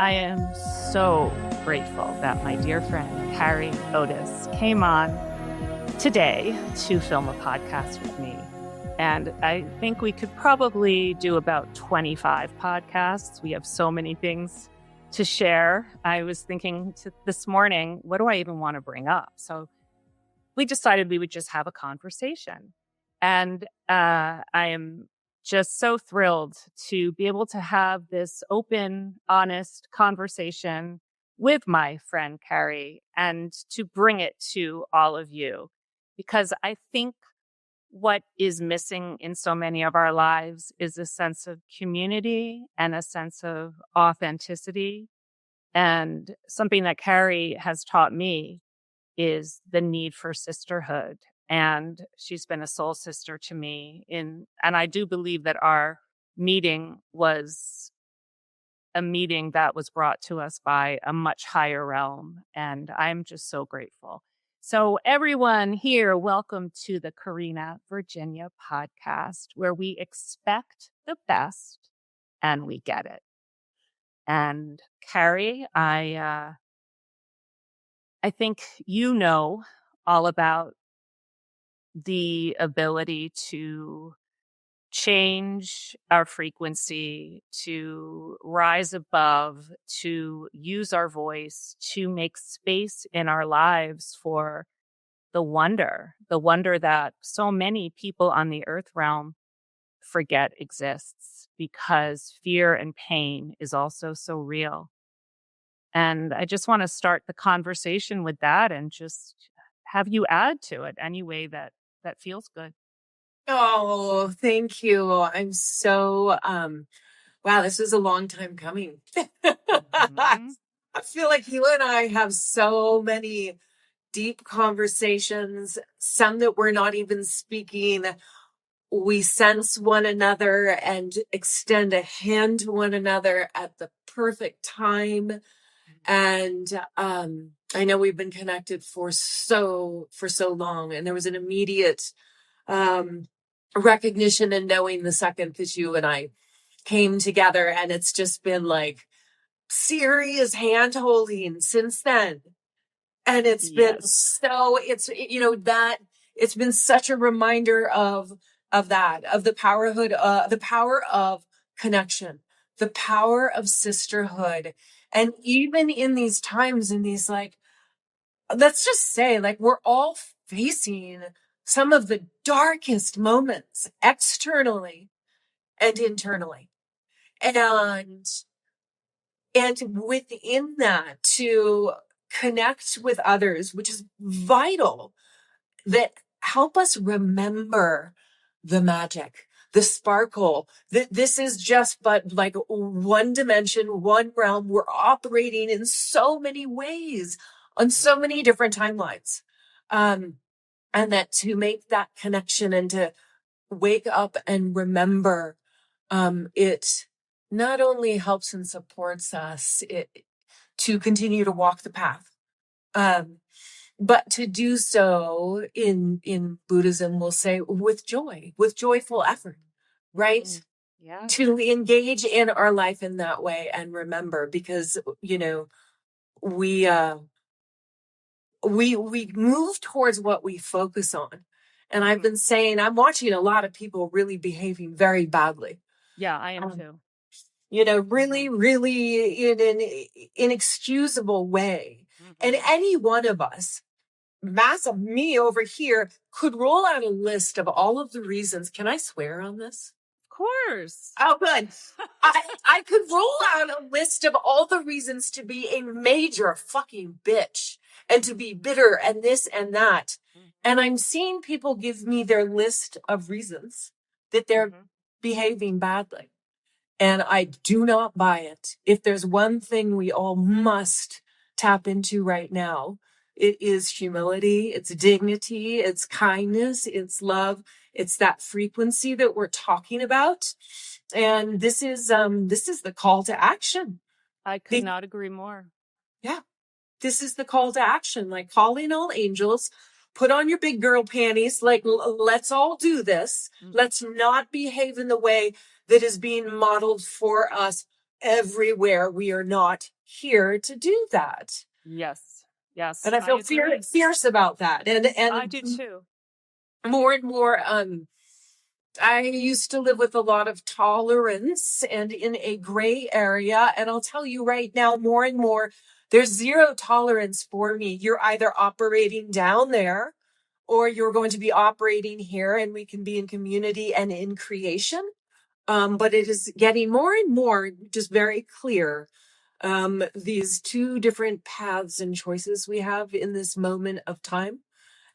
I am so grateful that my dear friend, Carre Otis, came on today to film a podcast with me. And I think we could probably do about 25 podcasts. We have so many things to share. I was thinking this morning, what do I even want to bring up? So we decided we would just have a conversation. And I am just so thrilled to be able to have this open, honest conversation with my friend Carre and to bring it to all of you. Because I think what is missing in so many of our lives is a sense of community and a sense of authenticity. And something that Carre has taught me is the need for sisterhood. And she's been a soul sister to me and I do believe that our meeting was a meeting that was brought to us by a much higher realm. And I'm just so grateful. So everyone here, welcome to the Karena, Virginia podcast, where we expect the best and we get it. And Carre, I think you know all about the ability to change our frequency, to rise above, to use our voice, to make space in our lives for the wonder that so many people on the earth realm forget exists because fear and pain is also so real. And I just want to start the conversation with that and just have you add to it any way that feels good. Oh, thank you. I'm so wow, this is a long time coming. Mm-hmm. I feel like you and I have so many deep conversations, some that we're not even speaking. We sense one another and extend a hand to one another at the perfect time. And I know we've been connected for so long, and there was an immediate recognition and knowing the second that you and I came together, and it's just been like serious hand holding since then. And it's been so, it's been such a reminder of the the power of connection, the power of sisterhood. And even in these times, in these let's just say, we're all facing some of the darkest moments externally and internally. And within that, to connect with others, which is vital, that help us remember the magic, the sparkle, that this is just but like one dimension, one realm. We're operating in so many ways on so many different timelines. And that to make that connection and to wake up and remember, it not only helps and supports us to continue to walk the path, but to do so in Buddhism, we'll say with joy, with joyful effort, right? Yeah. To engage in our life in that way and remember, because, we move towards what we focus on. And I've been saying, I'm watching a lot of people really behaving very badly. Yeah, I am too. Really, really in an inexcusable way. Mm-hmm. And any one of us, massive me over here, could roll out a list of all of the reasons. Can I swear on this? Of course. Oh, good. I could roll out a list of all the reasons to be a major fucking bitch and to be bitter and this and that. Mm-hmm. And I'm seeing people give me their list of reasons that they're behaving badly. And I do not buy it. If there's one thing we all must tap into right now, it is humility, it's dignity, it's kindness, it's love, it's that frequency that we're talking about. And this is the call to action. I could not agree more. Yeah. This is the call to action, like calling all angels, put on your big girl panties, let's all do this. Mm-hmm. Let's not behave in the way that is being modeled for us everywhere. We are not here to do that. Yes. Yes. And I I feel agree. fierce about that. I And do too. more and more, I used to live with a lot of tolerance and in a gray area. And I'll tell you right now, more and more, there's zero tolerance for me. You're either operating down there or you're going to be operating here, and we can be in community and in creation. But it is getting more and more just very clear, these two different paths and choices we have in this moment of time.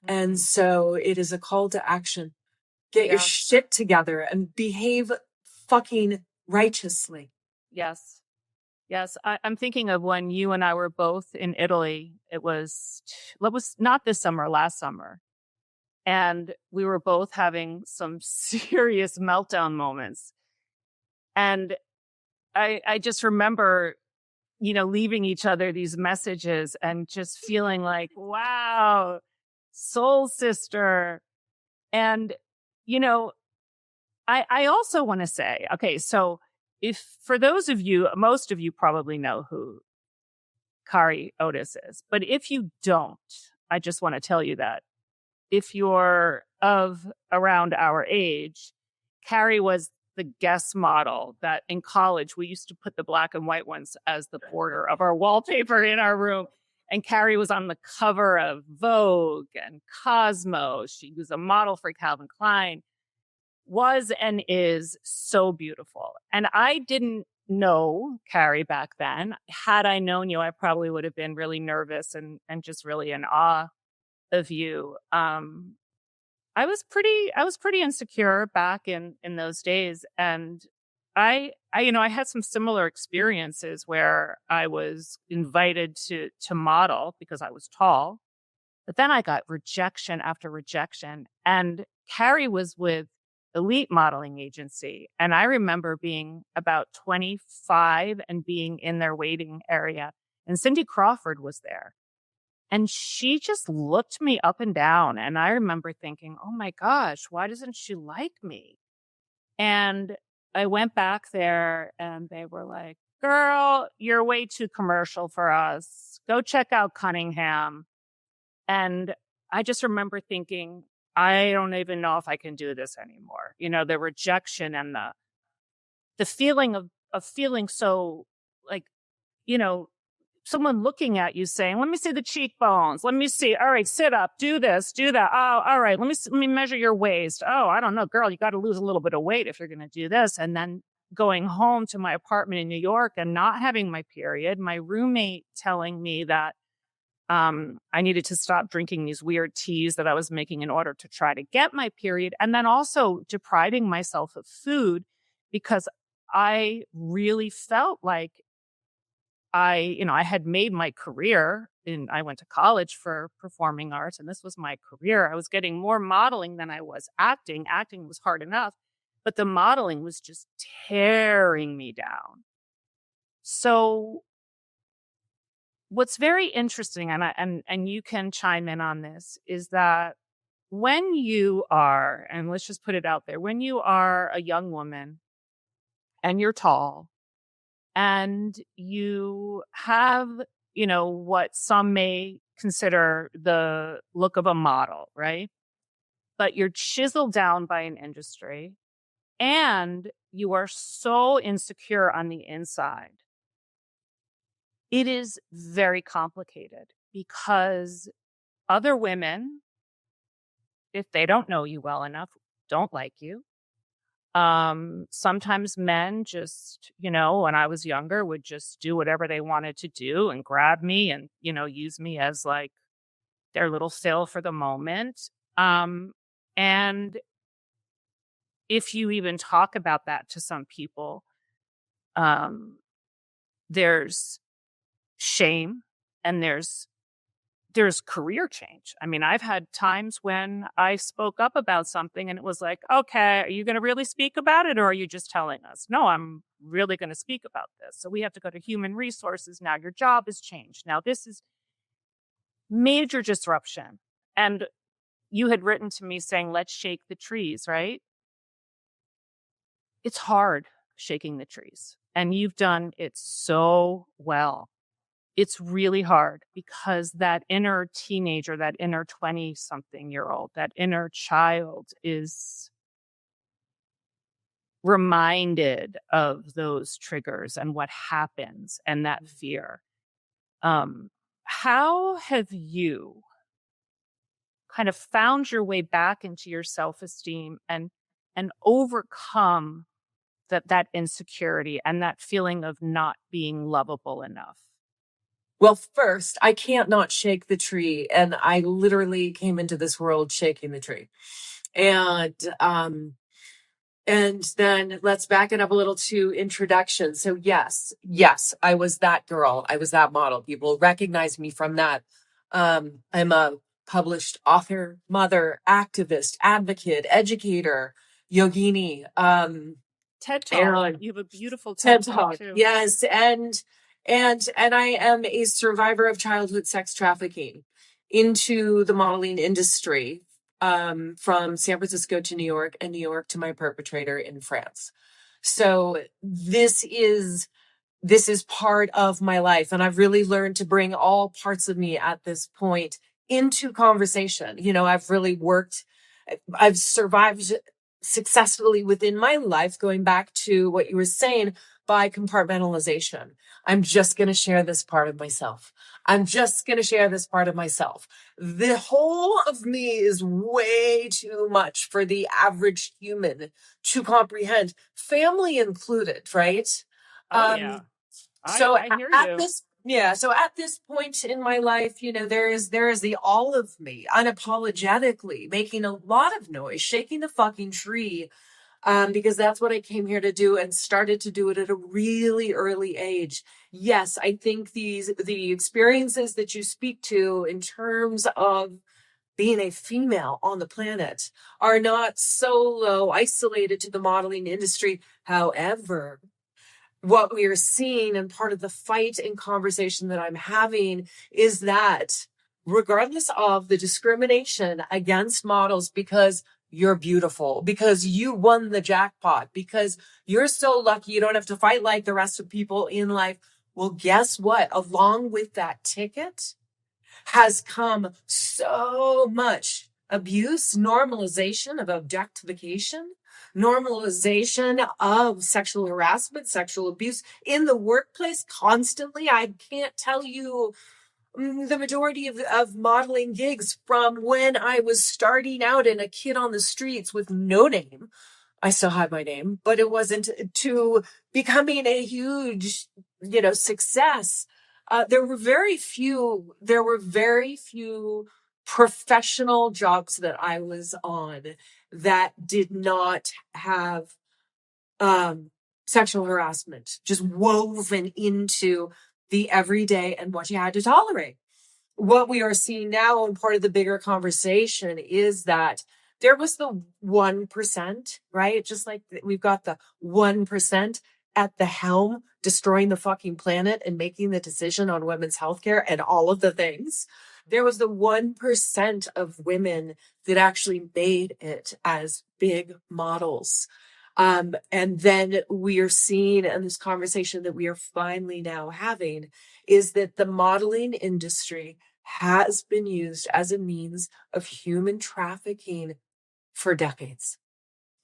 And so it is a call to action. Get your shit together and behave fucking righteously. Yes. Yes. I'm thinking of when you and I were both in Italy. It was not this summer, last summer. And we were both having some serious meltdown moments. And I just remember, leaving each other these messages and just feeling like, wow, soul sister. And, you know, I also want to say, okay, so if for those of you, most of you probably know who Carre Otis is, but if you don't, I just want to tell you that if you're of around our age, Carrie was the guest model that in college we used to put the black and white ones as the border of our wallpaper in our room. And Carrie was on the cover of Vogue and Cosmo. She was a model for Calvin Klein, was and is so beautiful. And I didn't know Carrie back then. Had I known you, I probably would have been really nervous and just really in awe of you. I was pretty insecure back in those days. And I had some similar experiences where I was invited to model because I was tall, but then I got rejection after rejection. And Carrie was with Elite Modeling Agency. And I remember being about 25 and being in their waiting area. And Cindy Crawford was there. And she just looked me up and down. And I remember thinking, oh my gosh, why doesn't she like me? And I went back there and they were like, girl, you're way too commercial for us. Go check out Cunningham. And I just remember thinking, I don't even know if I can do this anymore. The rejection and the feeling of feeling so like, you know, someone looking at you saying, let me see the cheekbones. Let me see. All right, sit up, do this, do that. Oh, all right. Let me measure your waist. Oh, I don't know, girl, you got to lose a little bit of weight if you're going to do this. And then going home to my apartment in New York and not having my period, my roommate telling me that I needed to stop drinking these weird teas that I was making in order to try to get my period. And then also depriving myself of food because I really felt like I had made my career I went to college for performing arts and this was my career. I was getting more modeling than I was acting. Acting was hard enough, but the modeling was just tearing me down. So what's very interesting, and you can chime in on this, is that when you are, and let's just put it out there, when you are a young woman and you're tall and you have, what some may consider the look of a model, right? But you're chiseled down by an industry and you are so insecure on the inside. It is very complicated because other women, if they don't know you well enough, don't like you. Sometimes men just, when I was younger, would just do whatever they wanted to do and grab me and, use me as like their little fill for the moment. And if you even talk about that to some people, there's shame and there's career change. I mean, I've had times when I spoke up about something and it was like, okay, are you going to really speak about it or are you just telling us? No, I'm really going to speak about this. So we have to go to human resources. Now your job has changed. Now this is major disruption. And you had written to me saying, let's shake the trees, right? It's hard. shaking the trees. And you've done it so well. It's really hard because that inner teenager, that inner 20-something-year-old, that inner child is reminded of those triggers and what happens and that fear. How have you kind of found your way back into your self-esteem and overcome that insecurity and that feeling of not being lovable enough? Well, first, I can't not shake the tree. And I literally came into this world shaking the tree. And then let's back it up a little to introduction. So yes, I was that girl. I was that model. People recognize me from that. I'm a published author, mother, activist, advocate, educator, yogini. TED Talk. And You have a beautiful TED TED Talk Talk. too. Yes, and I am a survivor of childhood sex trafficking into the modeling industry, from San Francisco to New York and New York to my perpetrator in France. So this is part of my life, and I've really learned to bring all parts of me at this point into conversation. I've survived successfully within my life, going back to what you were saying, by compartmentalization. I'm just going to share this part of myself. I'm just going to share this part of myself. The whole of me is way too much for the average human to comprehend, family included, right? Oh yeah. So I hear at you. this point in my life, there is the all of me unapologetically making a lot of noise, shaking the fucking tree, because that's what I came here to do, and started to do it at a really early age. Yes, I think the experiences that you speak to in terms of being a female on the planet are not solo isolated to the modeling industry. However, what we are seeing, and part of the fight and conversation that I'm having, is that regardless of the discrimination against models because you're beautiful, because you won the jackpot, because you're so lucky you don't have to fight like the rest of people in life. Well, guess what? Along with that ticket has come so much abuse, normalization of objectification, normalization of sexual harassment, sexual abuse in the workplace constantly. I can't tell you the majority of modeling gigs from when I was starting out and a kid on the streets with no name. I still had my name, but it wasn't, to becoming a huge, success. There were very few professional jobs that I was on that did not have sexual harassment just woven into the everyday and what you had to tolerate. What we are seeing now, and part of the bigger conversation, is that there was the 1%, right? Just like we've got the 1% at the helm, destroying the fucking planet and making the decision on women's healthcare and all of the things. There was the 1% of women that actually made it as big models. And then we are seeing, and this conversation that we are finally now having, is that the modeling industry has been used as a means of human trafficking for decades.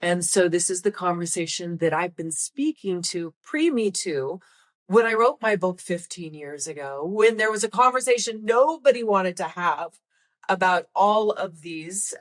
And so this is the conversation that I've been speaking to pre-Me Too when I wrote my book 15 years ago, when there was a conversation nobody wanted to have about all of these.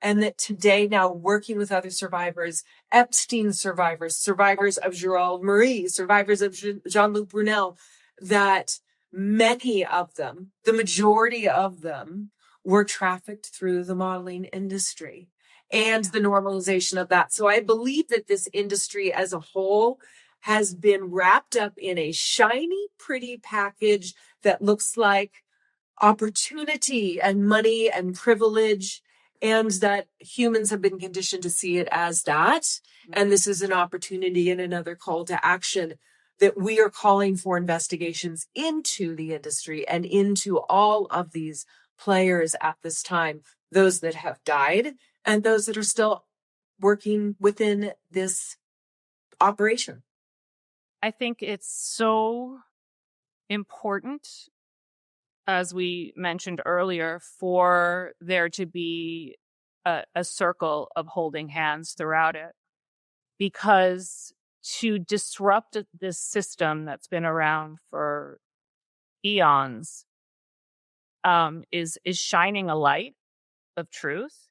And that today, now working with other survivors, Epstein survivors, survivors of Joël Marie, survivors of Jean-Luc Brunel, that many of them, the majority of them, were trafficked through the modeling industry and the normalization of that. So I believe that this industry as a whole has been wrapped up in a shiny, pretty package that looks like opportunity and money and privilege, and that humans have been conditioned to see it as that. And this is an opportunity and another call to action that we are calling for investigations into the industry and into all of these players at this time, those that have died and those that are still working within this operation. I think it's so important, as we mentioned earlier, for there to be a circle of holding hands throughout it, because to disrupt this system that's been around for eons is shining a light of truth,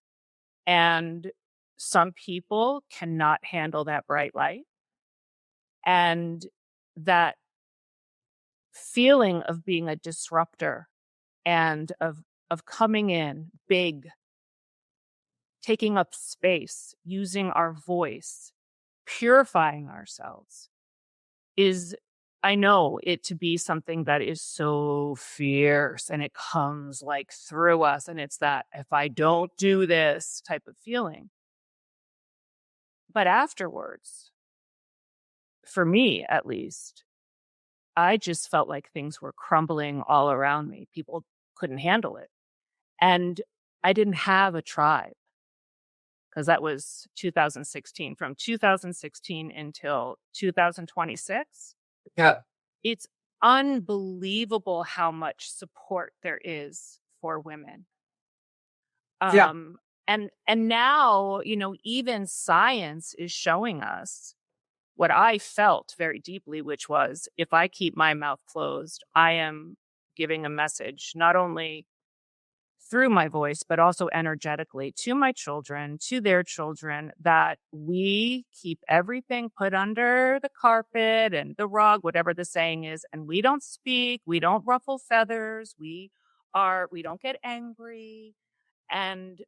and some people cannot handle that bright light, and that feeling of being a disruptor and of coming in big, taking up space, using our voice, purifying ourselves is, I know it to be something that is so fierce, and it comes like through us. And it's that if I don't do this type of feeling. But afterwards, for me at least, I just felt like things were crumbling all around me. People couldn't handle it. And I didn't have a tribe, because that was 2016. From 2016 until 2026, Yeah. it's unbelievable how much support there is for women. Yeah. And now, even science is showing us what I felt very deeply, which was, if I keep my mouth closed, I am giving a message, not only through my voice, but also energetically, to my children, to their children, that we keep everything put under the carpet and the rug, whatever the saying is, and we don't speak, we don't ruffle feathers, we don't get angry. And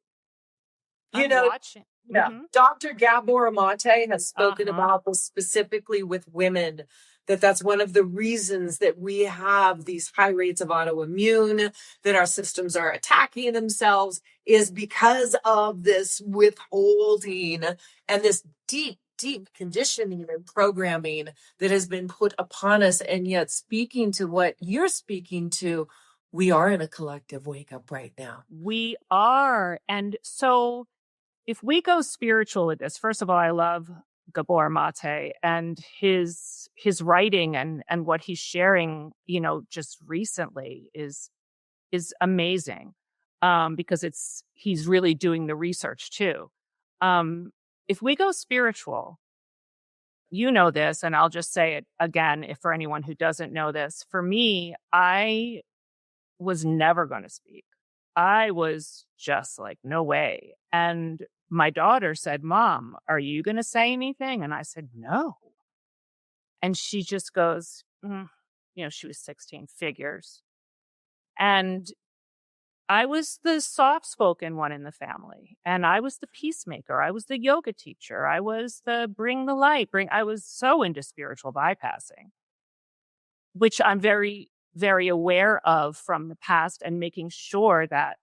You I'm know, watching. yeah. Dr. Gabor Amate has spoken Uh-huh. about this specifically with women, that's one of the reasons that we have these high rates of autoimmune, that our systems are attacking themselves, is because of this withholding and this deep, deep conditioning and programming that has been put upon us. And yet, speaking to what you're speaking to, we are in a collective wake up right now. We are. And so, if we go spiritual with this, first of all, I love Gabor Mate and his writing, and what he's sharing, just recently is amazing, because he's really doing the research too. If we go spiritual, this, and I'll just say it again, if for anyone who doesn't know this, for me, I was never going to speak. I was just like, no way. And my daughter said, "Mom, are you going to say anything?" And I said, "No." And she just goes, she was 16, figures. And I was the soft spoken one in the family. And I was the peacemaker. I was the yoga teacher. I was the bring the light, I was so into spiritual bypassing, which I'm very, very aware of from the past, and making sure that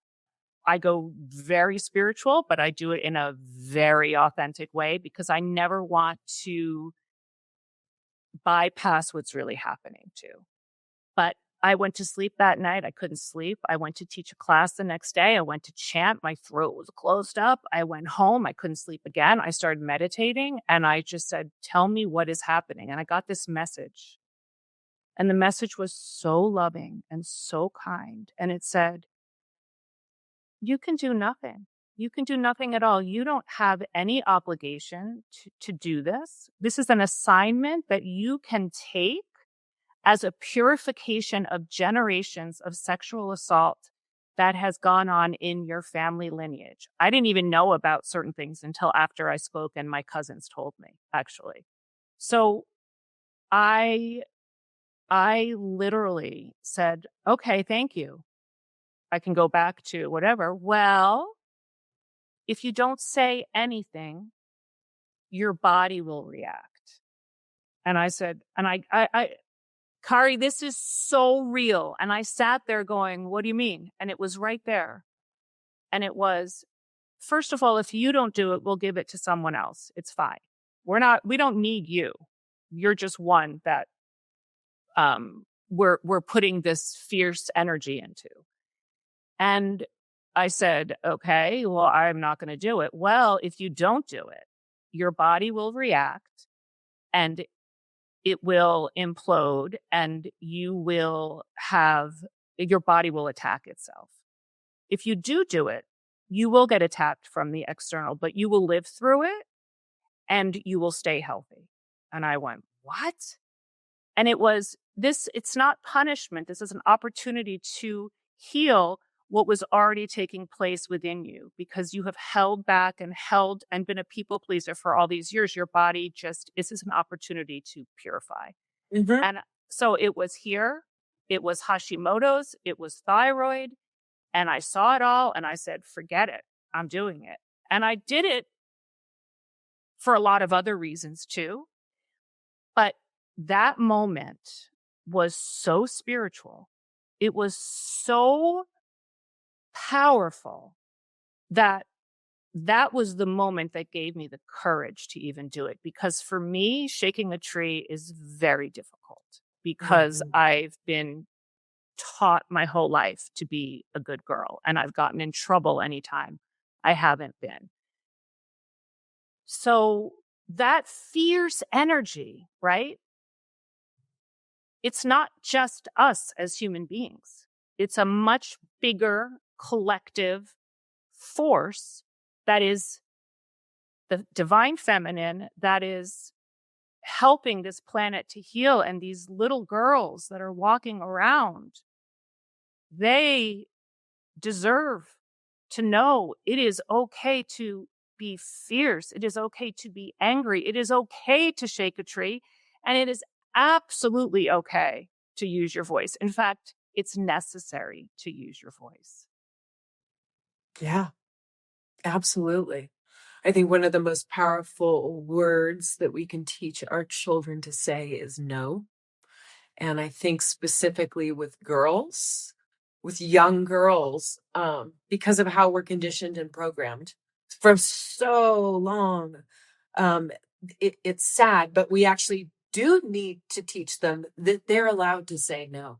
I go very spiritual, but I do it in a very authentic way, because I never want to bypass what's really happening too. But I went to sleep that night. I couldn't sleep. I went to teach a class the next day. I went to chant. My throat was closed up. I went home. I couldn't sleep again. I started meditating, and I just said, "Tell me what is happening." And I got this message. And the message was so loving and so kind. And it said, "You can do nothing. You can do nothing at all. You don't have any obligation to do this. This is an assignment that you can take as a purification of generations of sexual assault that has gone on in your family lineage." I didn't even know about certain things until after I spoke, and my cousins told me, actually. So I literally said, "Okay, thank you. I can go back to whatever." "Well, if you don't say anything, your body will react." And I said, and Kari, this is so real. And I sat there going, "What do you mean?" And it was right there. And it was, first of all, if you don't do it, we'll give it to someone else. It's fine. We don't need you. You're just one that we're putting this fierce energy into. And I said, "Okay, well, I'm not going to do it." "Well, if you don't do it, your body will react, and it will implode, and your body will attack itself. If you do it, you will get attacked from the external, but you will live through it and you will stay healthy. And I went, what? And it's not punishment. This is an opportunity to heal what was already taking place within you, because you have held back and been a people pleaser for all these years. Your body this is an opportunity to purify. Mm-hmm. And so it was here, it was Hashimoto's, it was thyroid. And I saw it all and I said, forget it. I'm doing it. And I did it for a lot of other reasons too. But that moment was so spiritual. It was so powerful that was the moment that gave me the courage to even do it. Because for me, shaking a tree is very difficult, because Mm-hmm. I've been taught my whole life to be a good girl, and I've gotten in trouble anytime I haven't been. So that fierce energy, right? It's not just us as human beings. It's a much bigger collective force that is the divine feminine, that is helping this planet to heal. And these little girls that are walking around, they deserve to know it is okay to be fierce. It is okay to be angry. It is okay to shake a tree. And it is absolutely okay to use your voice. In fact, it's necessary to use your voice. Yeah, absolutely. I think one of the most powerful words that we can teach our children to say is no. And I think specifically with girls, with young girls, because of how we're conditioned and programmed for so long. Um, it's sad, but we actually do need to teach them that they're allowed to say no.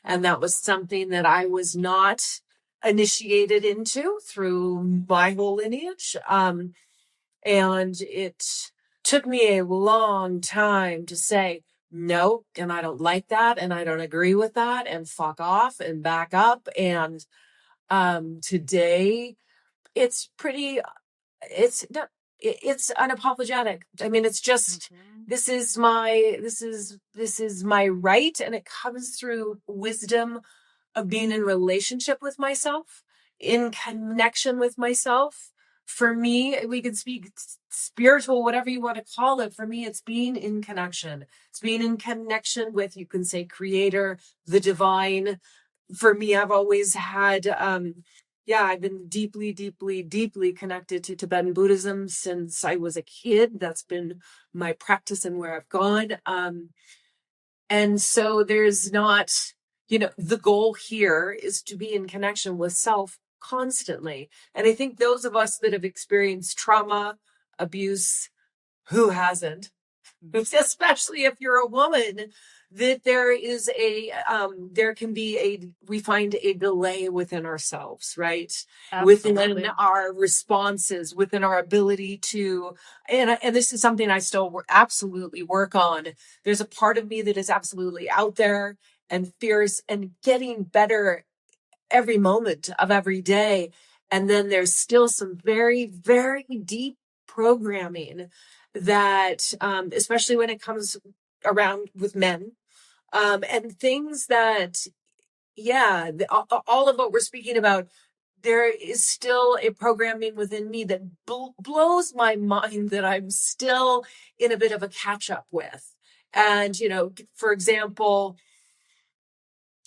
And that was something that I was not initiated into through my whole lineage. And it took me a long time to say no, and I don't like that, and I don't agree with that, and fuck off and back up. And today it's pretty, it's no, it's unapologetic. I mean, it's just, Mhm. this is my right, and it comes through wisdom of being in relationship with myself, in connection with myself. For me, we could speak spiritual, whatever you want to call it. For me, it's being in connection. It's being in connection with, you can say, creator, the divine. For me, I've always had, I've been deeply, deeply, deeply connected to Tibetan Buddhism since I was a kid. That's been my practice and where I've gone. And so there's not, the goal here is to be in connection with self constantly. And I think those of us that have experienced trauma, abuse, who hasn't, especially if you're a woman, that we find a delay within ourselves, right? Absolutely. Within our responses, within our ability to, and this is something I still absolutely work on. There's a part of me that is absolutely out there and fierce and getting better every moment of every day. And then there's still some very, very deep programming that, especially when it comes around with men, and things that, all of what we're speaking about, there is still a programming within me that blows my mind that I'm still in a bit of a catch up with. And, for example,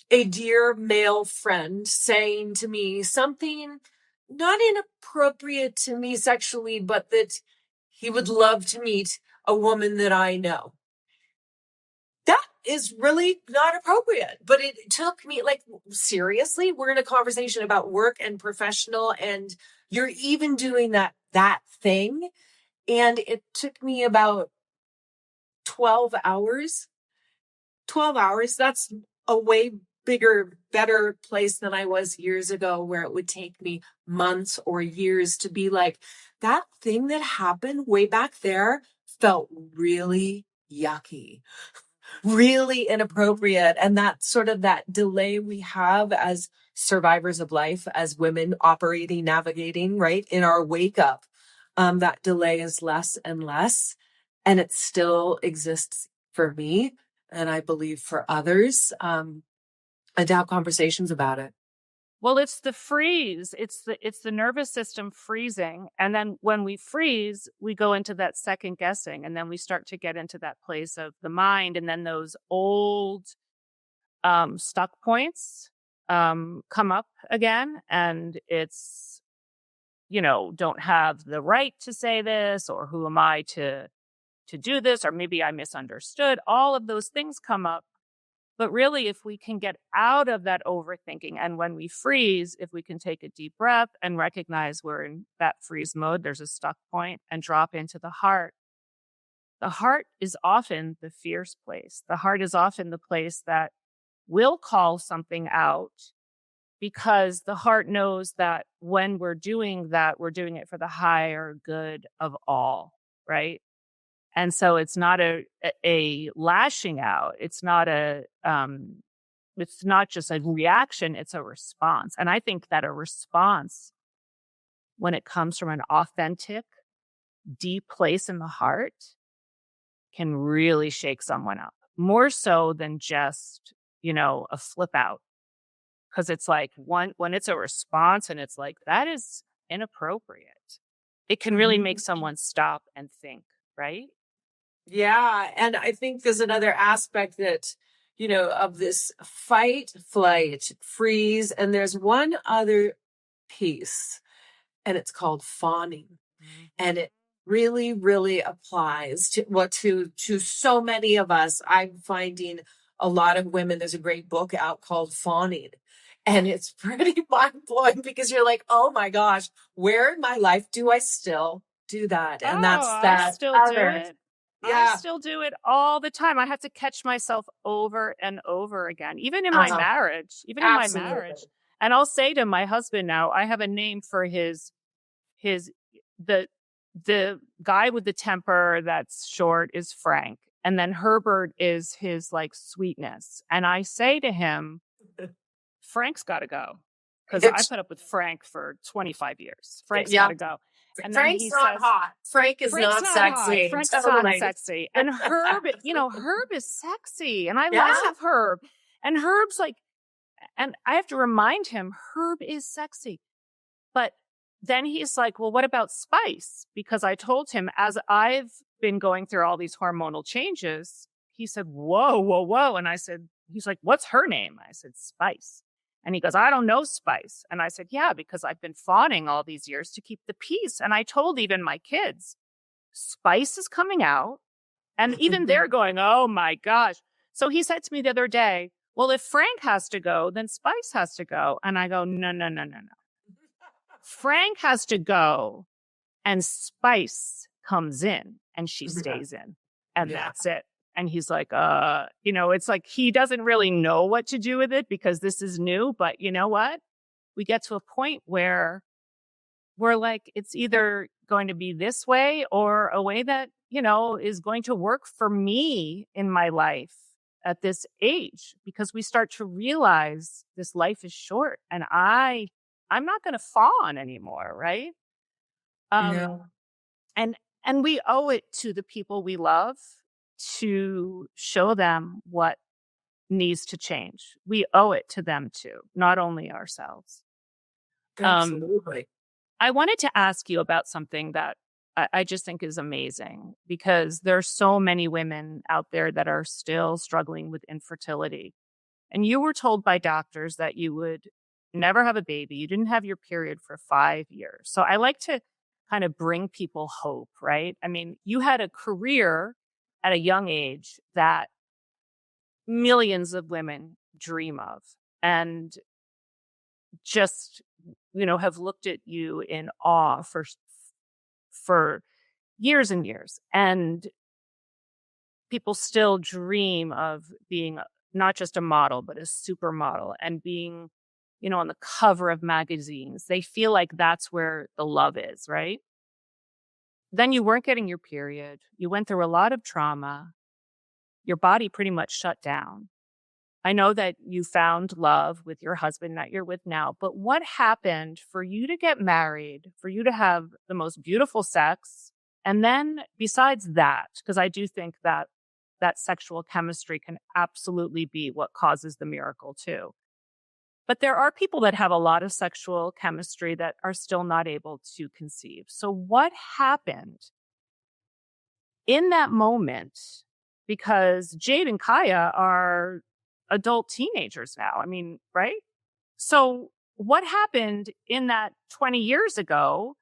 a dear male friend saying to me something not inappropriate to me sexually, but that he would love to meet a woman that I know. That is really not appropriate. But it took me, like, seriously, we're in a conversation about work and professional, and you're even doing that thing. And it took me about 12 hours. 12 hours, that's a way bigger, better place than I was years ago, where it would take me months or years to be like, that thing that happened way back there felt really, yucky, really inappropriate. And that's sort of that delay we have as survivors of life, as women operating, navigating, right, in our wake up. That delay is less and less, and it still exists for me, and I believe for others, and to have conversations about it. Well, it's the freeze. It's the nervous system freezing. And then when we freeze, we go into that second guessing. And then we start to get into that place of the mind. And then those old stuck points come up again. And it's, don't have the right to say this, or who am I to do this, or maybe I misunderstood. All of those things come up. But really, if we can get out of that overthinking, and when we freeze, if we can take a deep breath and recognize we're in that freeze mode, there's a stuck point, and drop into the heart. The heart is often the fierce place. The heart is often the place that will call something out, because the heart knows that when we're doing that, we're doing it for the higher good of all, right? And so it's not a lashing out. It's not it's not just a reaction, it's a response. And I think that a response, when it comes from an authentic, deep place in the heart, can really shake someone up, more so than just, a flip out. Because it's like when it's a response and it's like, that is inappropriate, it can really make someone stop and think, right? Yeah. And I think there's another aspect that, of this fight, flight, freeze. And there's one other piece, and it's called fawning. And it really, really applies to so many of us. I'm finding a lot of women. There's a great book out called Fawning. And it's pretty mind blowing, because you're like, oh my gosh, where in my life do I still do that? And that's I that still do other. it. I Yeah. still do it all the time. I have to catch myself over and over again, even in my Uh-huh. marriage, Absolutely. And I'll say to my husband now, I have a name for his, the, the guy with the temper that's short is Frank. And then Herbert is his like sweetness. And I say to him, Frank's got to go, because I put up with Frank for 25 years. Frank's got Yeah. to go. And then Frank's he not says, hot. Frank is Frank's not not hot. sexy. Frank's not Totally. sexy. And Herb, Herb is sexy. And I Yeah. love Herb. And Herb's like, and I have to remind him, Herb is sexy. But then he's like, well, what about Spice? Because I told him, as I've been going through all these hormonal changes, he said, whoa, whoa, whoa. And I said, he's like, what's her name? I said, Spice. And he goes, I don't know Spice. And I said, yeah, because I've been fawning all these years to keep the peace. And I told even my kids, Spice is coming out. And even they're going, oh my gosh. So he said to me the other day, well, if Frank has to go, then Spice has to go. And I go, no, no, no, no, no. Frank has to go, and Spice comes in and she stays in. And that's it. And he's like, it's like he doesn't really know what to do with it, because this is new. But you know what? We get to a point where we're like, it's either going to be this way or a way that, is going to work for me in my life at this age, because we start to realize this life is short, and I'm not going to fawn anymore. Right. Yeah. And we owe it to the people we love to show them what needs to change. We owe it to them too, not only ourselves. Absolutely. I wanted to ask you about something that I just think is amazing, because there are so many women out there that are still struggling with infertility. And you were told by doctors that you would never have a baby. You didn't have your period for 5 years. So I like to kind of bring people hope, right? I mean, you had a career at a young age that millions of women dream of, and just, have looked at you in awe for years and years. And people still dream of being not just a model, but a supermodel, and being, on the cover of magazines. They feel like that's where the love is, right? Then you weren't getting your period. You went through a lot of trauma. your body pretty much shut down. I know that you found love with your husband that you're with now, but what happened for you to get married, for you to have the most beautiful sex? And then besides that, because I do think that that sexual chemistry can absolutely be what causes the miracle too. But there are people that have a lot of sexual chemistry that are still not able to conceive. So what happened in that moment? Because Jade and Kaya are adult teenagers now. I mean, right? So what happened in that 20 years ago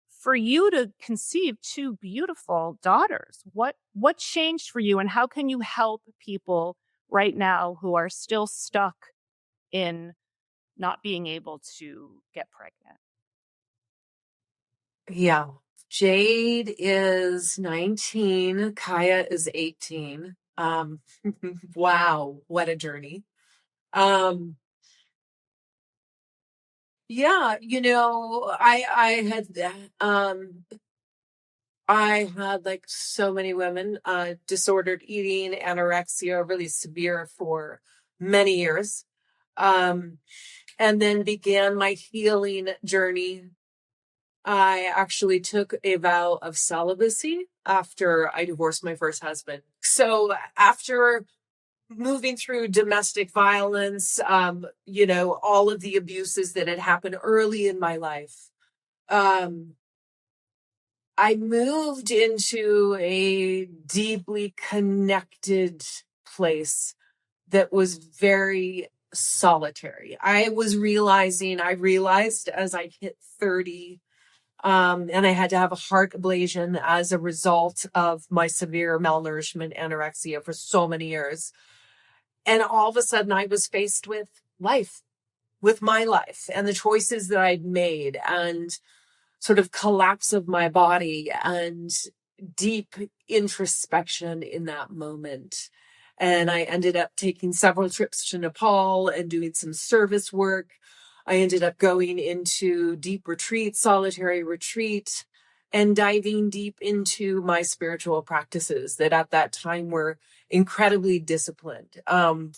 for you to conceive two beautiful daughters? What changed for you, and how can you help people right now who are still stuck in not being able to get pregnant? Yeah. Jade is 19. Kaya is 18. Wow, what a journey. Um, yeah, I had like so many women, disordered eating, anorexia, really severe for many years. Um, and then began my healing journey. I actually took a vow of celibacy after I divorced my first husband. So after moving through domestic violence, all of the abuses that had happened early in my life, um, I moved into a deeply connected place that was very solitary. I realized as I hit 30, and I had to have a heart ablation as a result of my severe malnourishment, anorexia for so many years. And all of a sudden I was faced with life, with my life and the choices that I'd made, and sort of collapse of my body and deep introspection in that moment. And I ended up taking several trips to Nepal and doing some service work. I ended up going into deep retreat, solitary retreat, and diving deep into my spiritual practices that at that time were incredibly disciplined,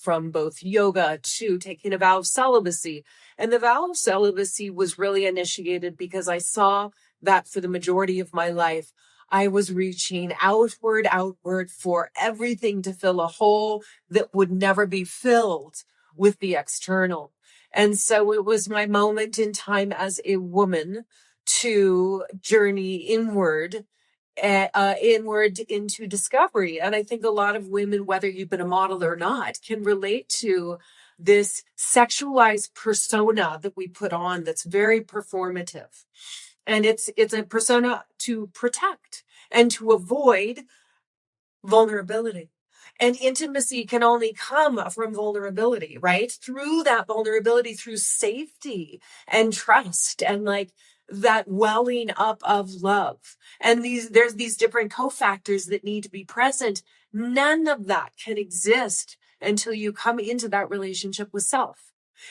from both yoga to taking a vow of celibacy. And the vow of celibacy was really initiated because I saw that for the majority of my life, I was reaching outward for everything to fill a hole that would never be filled with the external. And so it was my moment in time as a woman to journey inward, inward into discovery. And I think a lot of women, whether you've been a model or not, can relate to this sexualized persona that we put on that's very performative. And it's a persona to protect and to avoid vulnerability. And intimacy can only come from vulnerability, right? Through that vulnerability, through safety and trust and like that welling up of love. And there's these different cofactors that need to be present. None of that can exist until you come into that relationship with self.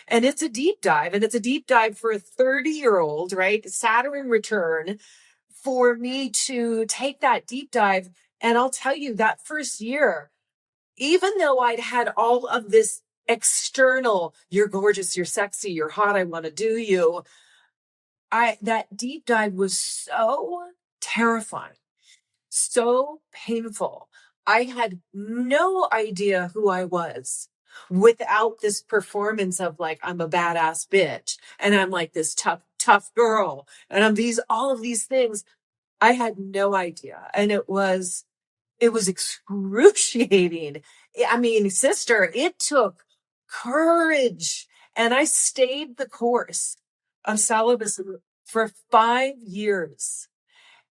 And it's a deep dive, and it's a deep dive for a 30-year-old, right? Saturn return, for me to take that deep dive. And I'll tell you, that first year, even though I'd had all of this external, you're gorgeous, you're sexy, you're hot, I want to do you, that deep dive was so terrifying, so painful. I had no idea who I was without this performance of like, I'm a badass bitch and I'm like this tough girl and I'm all of these things. I had no idea. And it was excruciating. I mean, sister, it took courage, and I stayed the course of celibacy for 5 years.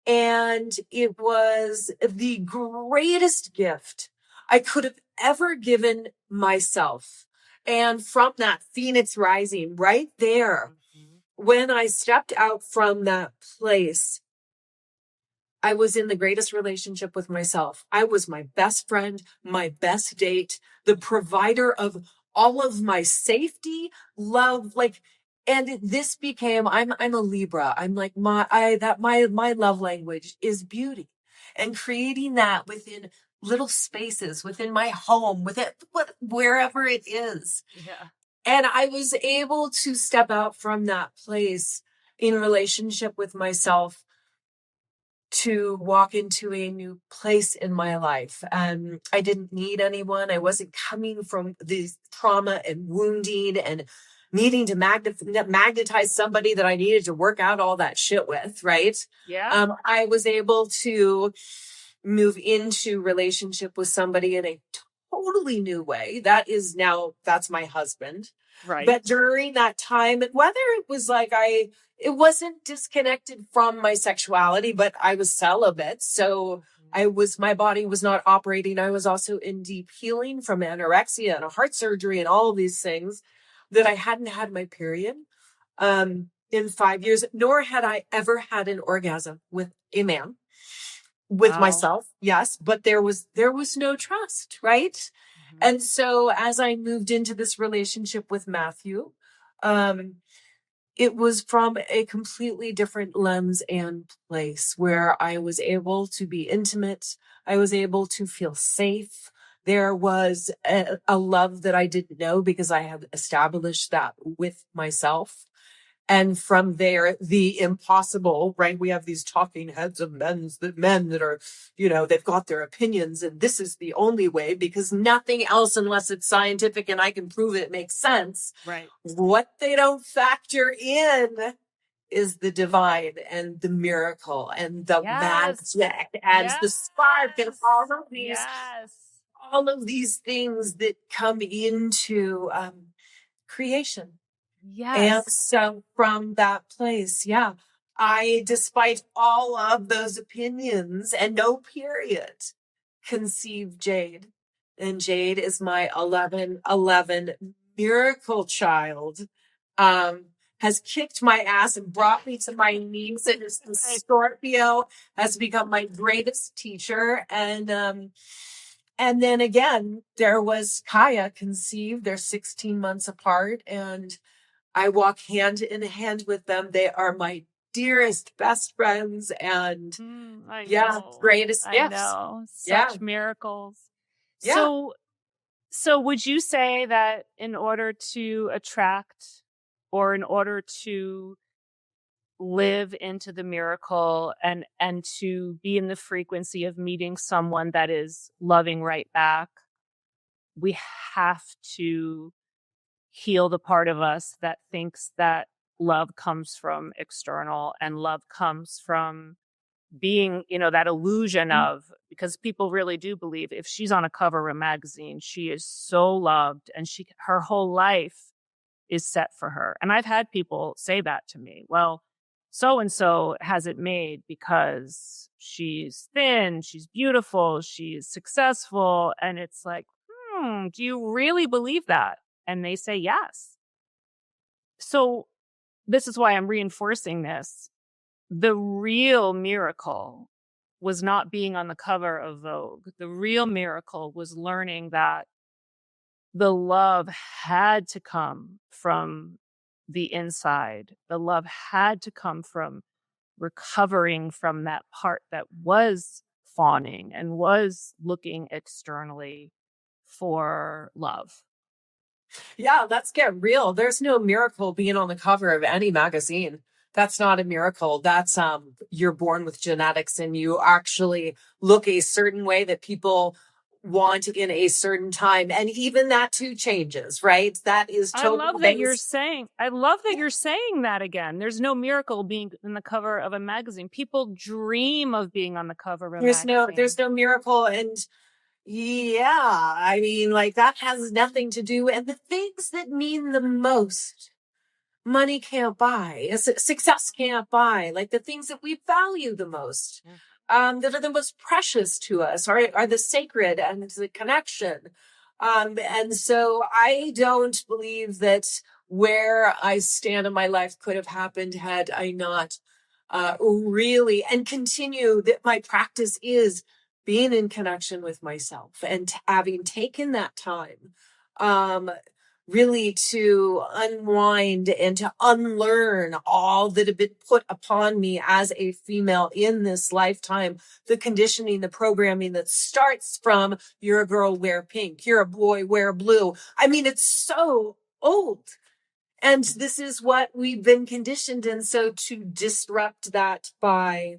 And it was the greatest gift I could have ever given myself. And from that Phoenix rising right there, when I stepped out from that place, I was in the greatest relationship with myself. I was my best friend, my best date, the provider of all of my safety, love, like, and this became, I'm a Libra. I'm like, my love language is beauty, and creating that within little spaces within my home, wherever it is. Yeah. And I was able to step out from that place in relationship with myself to walk into a new place in my life. I didn't need anyone. I wasn't coming from this trauma and wounding and needing to magnetize somebody that I needed to work out all that shit with, right? Yeah. I was able to move into relationship with somebody in a totally new way. That's my husband. Right. But during that time, and whether it was like it wasn't disconnected from my sexuality, but I was celibate. So my body was not operating. I was also in deep healing from anorexia and a heart surgery and all of these things that I hadn't had my period in 5 years, nor had I ever had an orgasm with a man. With Wow. myself, yes, but there was no trust, right? And so as I moved into this relationship with Matthew, it was from a completely different lens and place where I was able to be intimate. I was able to feel safe. There was a love that I didn't know because I had established that with myself. And from there, the impossible, right? We have these talking heads of men that are, they've got their opinions and this is the only way because nothing else, unless it's scientific and I can prove it makes sense. Right. What they don't factor in is the divine and the miracle and the magic and the spark and all of these things that come into creation. And Yes. so from that place, despite all of those opinions and no period, conceived Jade. And Jade is my 11 miracle child. Has kicked my ass and brought me to my knees. And Scorpio has become my greatest teacher. And then again, there was Kaya conceived. They're 16 months apart. And I walk hand in hand with them. They are my dearest, best friends, and greatest I gifts. know. Such miracles. Yeah. So would you say that in order to attract or in order to live into the miracle and to be in the frequency of meeting someone that is loving right back, we have to heal the part of us that thinks that love comes from external and love comes from being, that illusion of, because people really do believe if she's on a cover of a magazine, she is so loved and her whole life is set for her. And I've had people say that to me. Well, so and so has it made because she's thin, she's beautiful, she's successful. And it's like, do you really believe that? And they say yes. So this is why I'm reinforcing this. The real miracle was not being on the cover of Vogue. The real miracle was learning that the love had to come from the inside. The love had to come from recovering from that part that was fawning and was looking externally for love. Yeah, let's get real. There's no miracle being on the cover of any magazine. That's not a miracle. That's you're born with genetics and you actually look a certain way that people want in a certain time. And even that too changes, right? That is totally I love that you're saying that again. There's no miracle being in the cover of a magazine. People dream of being on the cover of a magazine. There's no miracle. And I mean, like that has nothing to do. And the things that mean the most, money can't buy, success can't buy, like the things that we value the most, that are the most precious to us are the sacred and the connection. And so I don't believe that where I stand in my life could have happened had I not really and continue that my practice is being in connection with myself and having taken that time really to unwind and to unlearn all that had been put upon me as a female in this lifetime. The conditioning, the programming that starts from you're a girl, wear pink, you're a boy, wear blue. I mean, it's so old. And this is what we've been conditioned in. So to disrupt that by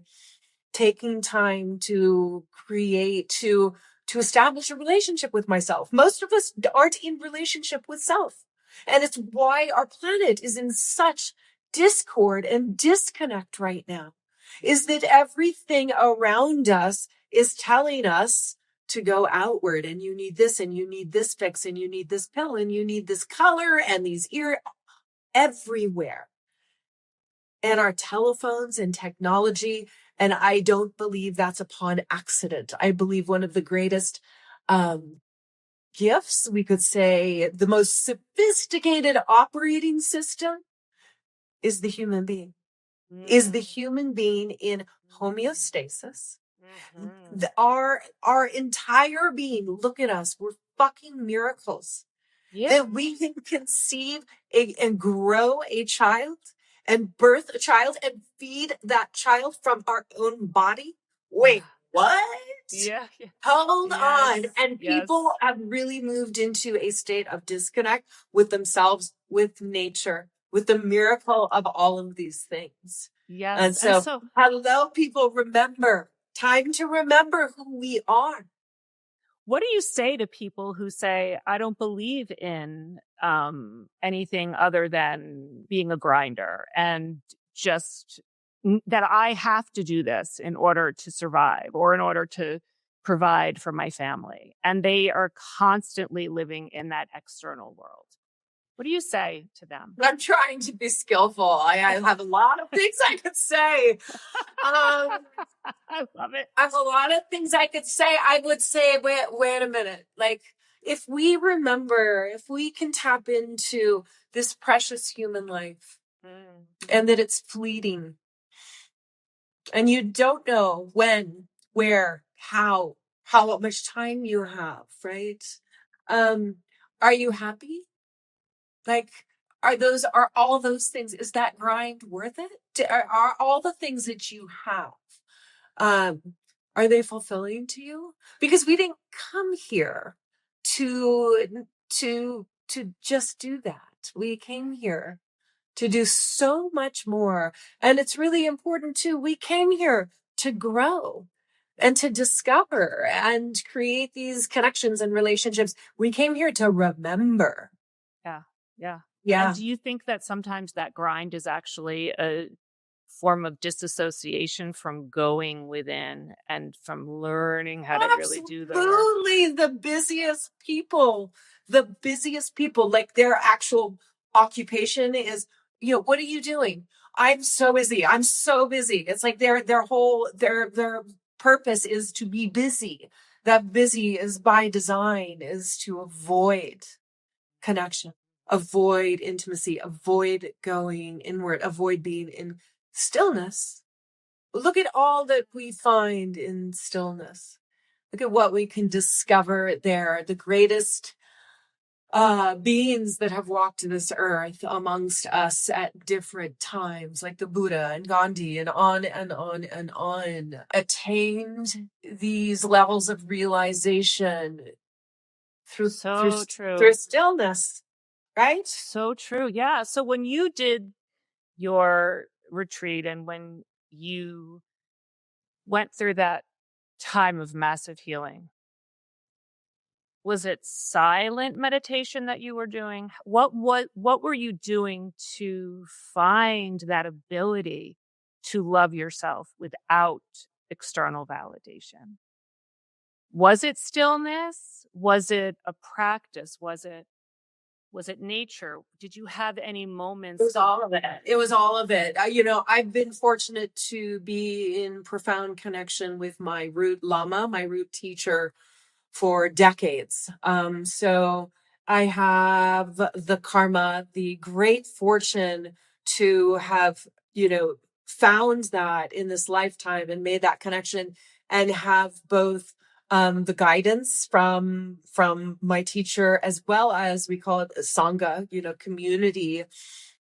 taking time to create, to establish a relationship with myself. Most of us aren't in relationship with self. And it's why our planet is in such discord and disconnect right now, is that everything around us is telling us to go outward, and you need this, and you need this fix, and you need this pill, and you need this color, and these everywhere. And our telephones and technology. And I don't believe that's upon accident. I believe one of the greatest gifts, we could say, the most sophisticated operating system is the human being, is the human being in homeostasis. Our entire being, look at us, we're fucking miracles. That we can conceive and grow a child and birth a child and feed that child from our own body. Wait, what? Yeah. Hold on. And people have really moved into a state of disconnect with themselves, with nature, with the miracle of all of these things. Yes. And so hello, people, remember, time to remember who we are. What do you say to people who say, I don't believe in anything other than being a grinder and just that I have to do this in order to survive or in order to provide for my family? And they are constantly living in that external world. What do you say to them? I'm trying to be skillful. I have a lot of things I could say. I love it. I have a lot of things I could say. I would say, wait a minute. Like, if we remember, if we can tap into this precious human life and that it's fleeting and you don't know when, where, how much time you have, right? Are you happy? Like, are all those things, is that grind worth it? Are all the things that you have, are they fulfilling to you? Because we didn't come here to just do that. We came here to do so much more. And it's really important too. We came here to grow and to discover and create these connections and relationships. We came here to remember. Yeah. And do you think that sometimes that grind is actually a form of disassociation from going within and from learning how to really do the work? Absolutely. The busiest people, like their actual occupation is, what are you doing? I'm so busy. It's like their purpose is to be busy. That busy is by design, is to avoid connection, avoid intimacy, avoid going inward, avoid being in stillness. Look at all that we find in stillness. Look at what we can discover there. The greatest beings that have walked this earth amongst us at different times, like the Buddha and Gandhi and on and on and on, attained these levels of realization through stillness, right? So true. Yeah. So when you did your retreat and when you went through that time of massive healing, was it silent meditation that you were doing? What were you doing to find that ability to love yourself without external validation? Was it stillness? Was it a practice? Was it nature? Did you have any moments? It was all of it. It was all of it. I've been fortunate to be in profound connection with my root Lama, my root teacher, for decades. So I have the karma, the great fortune to have, found that in this lifetime and made that connection and have both the guidance from my teacher, as well as, we call it a sangha, community,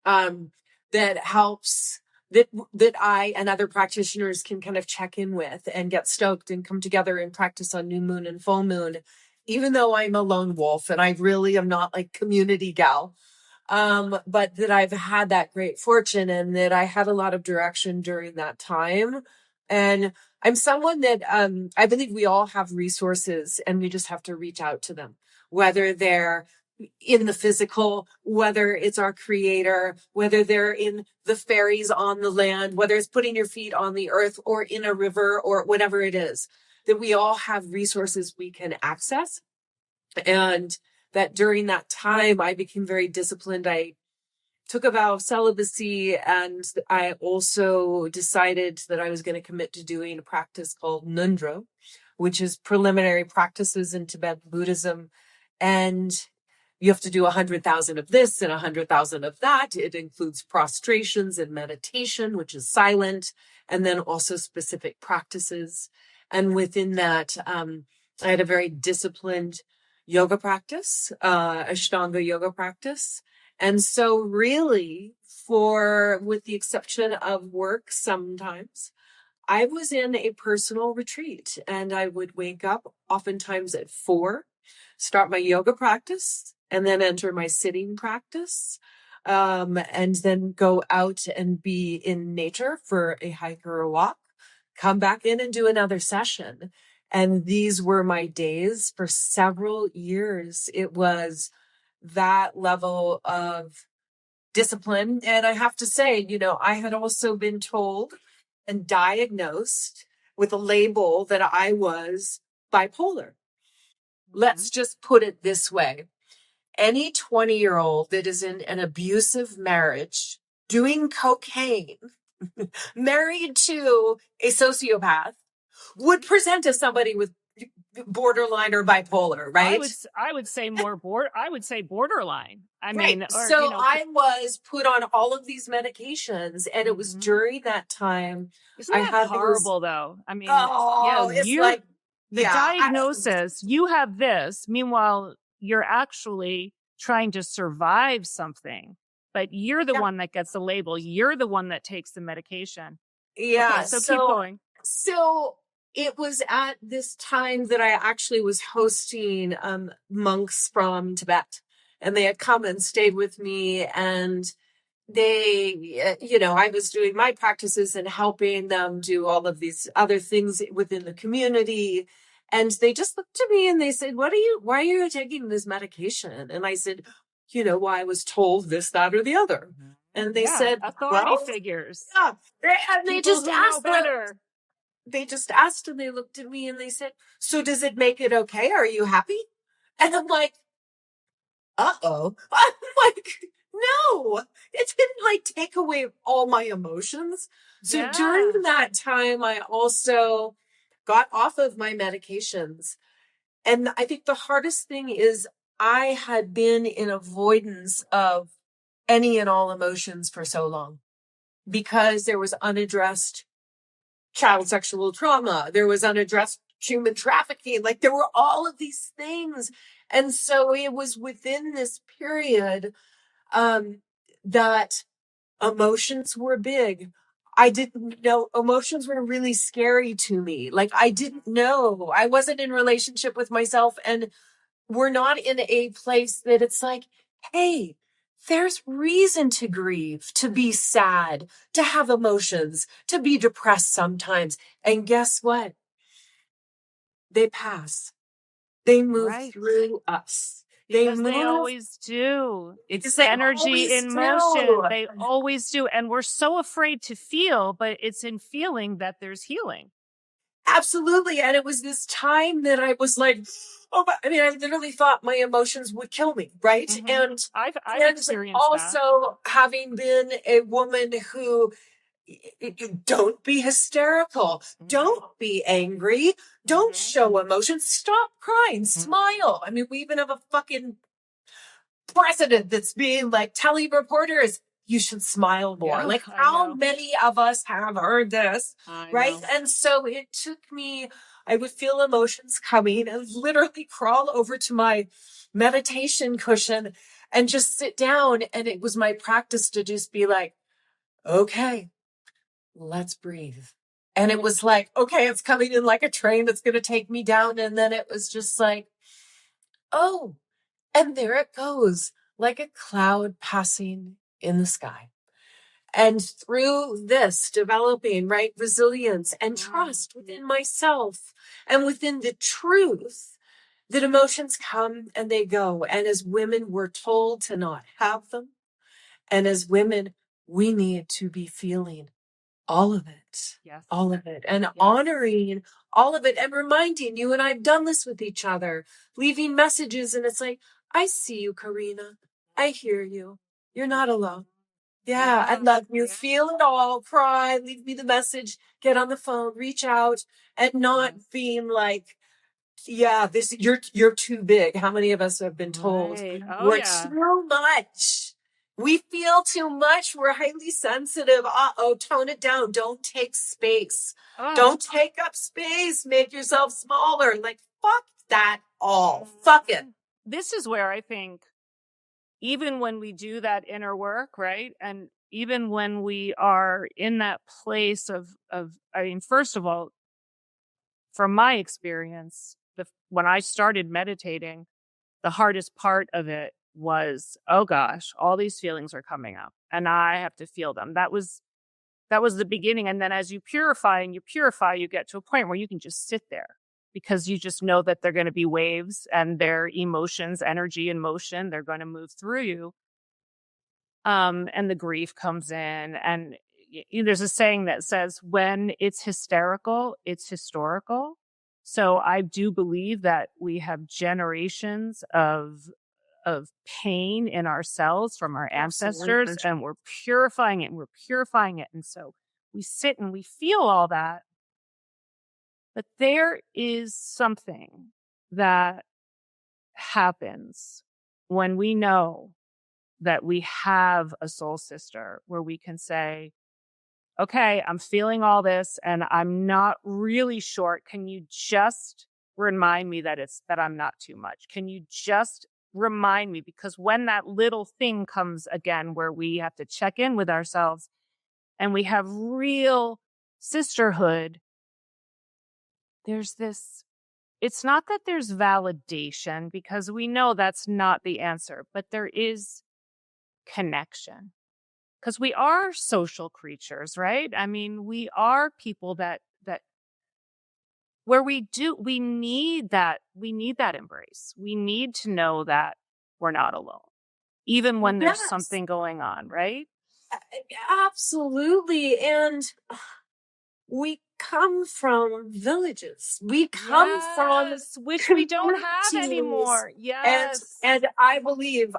that helps, that I and other practitioners can kind of check in with and get stoked and come together and practice on new moon and full moon, even though I'm a lone wolf and I really am not like community gal. But that I've had that great fortune and that I had a lot of direction during that time. And I'm someone that I believe we all have resources and we just have to reach out to them, whether they're in the physical, whether it's our creator, whether they're in the fairies on the land, whether it's putting your feet on the earth or in a river or whatever it is, that we all have resources we can access. And that during that time, I became very disciplined. I took a vow of celibacy, and I also decided that I was going to commit to doing a practice called Nundro, which is preliminary practices in Tibetan Buddhism. And you have to do 100,000 of this and 100,000 of that. It includes prostrations and meditation, which is silent, and then also specific practices. And within that, I had a very disciplined yoga practice, Ashtanga yoga practice. And so really, with the exception of work sometimes, I was in a personal retreat, and I would wake up oftentimes at 4, start my yoga practice, and then enter my sitting practice, and then go out and be in nature for a hike or a walk, come back in and do another session. And these were my days for several years. It was that level of discipline. And I have to say, I had also been told and diagnosed with a label that I was bipolar. Let's just put it this way. Any 20-year-old that is in an abusive marriage, doing cocaine, married to a sociopath, would present as somebody with borderline or bipolar, right? I would say borderline. I mean, I was put on all of these medications, and it was during that time. Isn't that horrible, though? I mean, it's like the diagnosis. You have this. Meanwhile, you're actually trying to survive something, but you're the one that gets the label. You're the one that takes the medication. Yeah. Okay, so keep going. So it was at this time that I actually was hosting monks from Tibet, and they had come and stayed with me, and they, I was doing my practices and helping them do all of these other things within the community. And they just looked at me and they said, why are you taking this medication? And I said, well, I was told this, that, or the other. And they said, authority figures. Yeah. And they just asked better. They just asked, and they looked at me and they said, so does it make it okay? Are you happy? And I'm like, uh-oh. I'm like, no, it didn't take away all my emotions. So during that time, I also got off of my medications. And I think the hardest thing is I had been in avoidance of any and all emotions for so long, because there was unaddressed child sexual trauma. There was unaddressed human trafficking. There were all of these things. And so it was within this period that emotions were big. I didn't know emotions were really scary to me. I didn't know. I wasn't in relationship with myself, and we're not in a place that it's like, hey, there's reason to grieve, to be sad, to have emotions, to be depressed sometimes. And guess what? They pass. They move through us. They always do. It's energy in motion. They always do. And we're so afraid to feel, but it's in feeling that there's healing. Absolutely. And it was this time that I was like, I literally thought my emotions would kill me, right? Mm-hmm. And I've experienced also that. Having been a woman who, don't be hysterical, don't be angry, don't show emotions, stop crying, smile. We even have a fucking president that's being telling reporters, you should smile more. How many of us have heard this, right? And so it took me I would feel emotions coming and literally crawl over to my meditation cushion and just sit down. And it was my practice to just be like, okay, let's breathe. And it was like, okay, it's coming in like a train that's going to take me down. And then it was just like, oh, and there it goes, like a cloud passing in the sky. And through this, developing, right, resilience and trust within myself and within the truth that emotions come and they go. And as women, we're told to not have them. And as women, we need to be feeling all of it, Yes. all of it, and Yes. honoring all of it and reminding you, and I've done this with each other, leaving messages. And it's like, I see you, Karena. I hear you. You're not alone. Yeah, I love you. Feel it all. Cry. Leave me the message. Get on the phone. Reach out, and not being like, yeah, this you're too big. How many of us have been told we're too much? We feel too much. We're highly sensitive. Uh-oh, tone it down. Don't take space. Don't take up space. Make yourself smaller. Like, fuck that all. Fuck it. This is where I think, even when we do that inner work, right? And even when we are in that place of, I mean, first of all, from my experience, when I started meditating, the hardest part of it was, oh gosh, all these feelings are coming up and I have to feel them. That was the beginning. And then as you purify and you purify, you get to a point where you can just sit there because you just know that they're going to be waves and their emotions, energy and motion, they're going to move through you. And the grief comes in, and there's a saying that says, when it's hysterical, it's historical. So I do believe that we have generations of pain in ourselves from our ancestors, and we're purifying it, and we're purifying it. And so we sit and we feel all that. But there is something that happens when we know that we have a soul sister, where we can say, okay, I'm feeling all this and I'm not really sure. Can you just remind me that I'm not too much? Can you just remind me? Because when that little thing comes again, where we have to check in with ourselves and we have real sisterhood, there's this, it's not that there's validation, because we know that's not the answer, but there is connection. Because we are social creatures, right? I mean, we are people that where we need that embrace. We need to know that we're not alone, even when there's something going on, right? Absolutely. And we come from villages. We come from which we don't have anymore. Yes. And I believe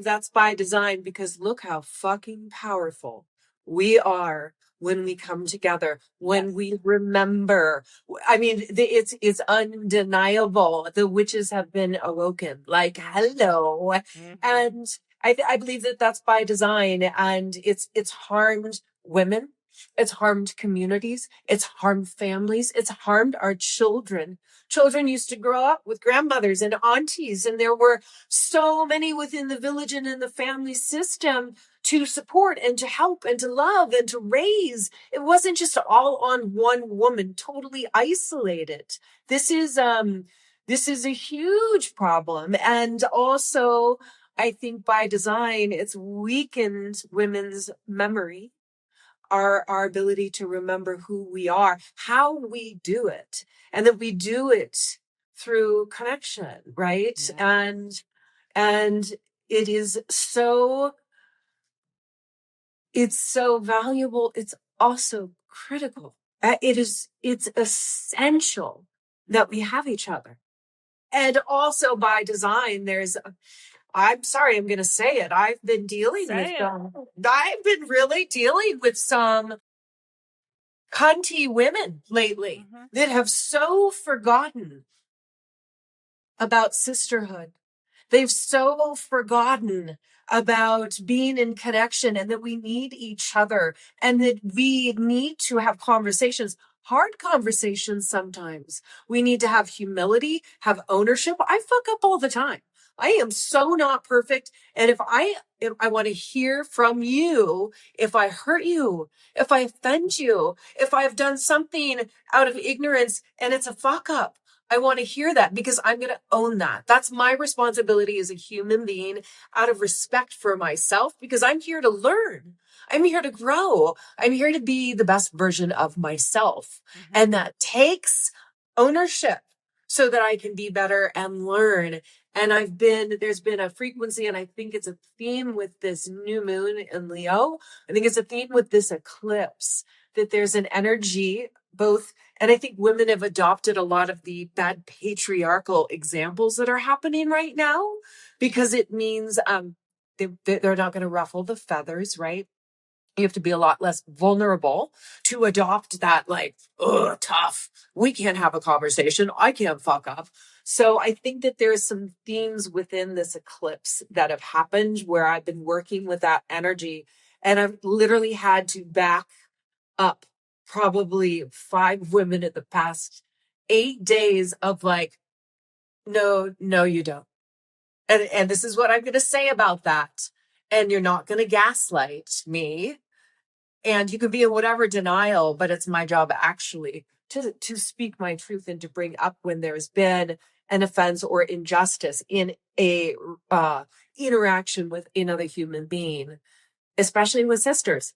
that's by design, because look how fucking powerful we are when we come together, when we remember. I mean, it's undeniable. The witches have been awoken. Like, hello. And I believe that that's by design, and it's harmed women. It's harmed communities. It's harmed families. It's harmed our children. Children used to grow up with grandmothers and aunties, and there were so many within the village and in the family system to support and to help and to love and to raise. It wasn't just all on one woman, totally isolated. This is a huge problem. And also, I think by design, it's weakened women's memory, our ability to remember who we are, how we do it, and that we do it through connection, right? Yeah. And it is it's so valuable. It's also critical. It's essential that we have each other. And also by design, I'm sorry, I'm going to say it. I've been really dealing with some cunty women lately that have so forgotten about sisterhood. They've so forgotten about being in connection, and that we need each other, and that we need to have conversations. hard conversations sometimes. We need to have humility, have ownership. I fuck up all the time. I am so not perfect. And if I want to hear from you, if I hurt you, if I offend you, if I've done something out of ignorance and it's a fuck up, I want to hear that because I'm going to own that. That's my responsibility as a human being out of respect for myself because I'm here to learn. I'm here to grow. I'm here to be the best version of myself. Mm-hmm. And that takes ownership so that I can be better and learn. And there's been a frequency, and I think it's a theme with this new moon in Leo. I think it's a theme with this eclipse that there's an energy both. And I think women have adopted a lot of the bad patriarchal examples that are happening right now because it means they're not going to ruffle the feathers, right? You have to be a lot less vulnerable to adopt that, like, oh, tough. We can't have a conversation. I can't fuck up. So I think that there's some themes within this eclipse that have happened where I've been working with that energy, and I've literally had to back up probably 5 women in the past 8 days of like, no, you don't. And this is what I'm going to say about that. And you're not going to gaslight me. And you can be in whatever denial, but it's my job actually to speak my truth and to bring up when there's been an offense or injustice in a interaction with another human being, especially with sisters.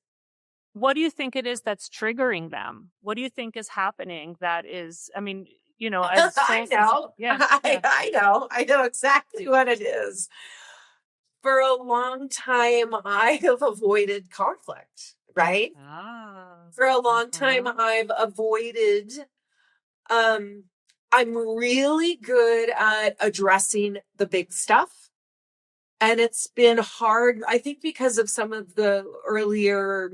What do you think it is that's triggering them? What do you think is happening that is, I mean, as I souls, know. yeah. I know exactly what it is. For a long time, I have avoided conflict, right? For a long time, I've avoided, um, I'm really good at addressing the big stuff. And it's been hard, I think, because of some of the earlier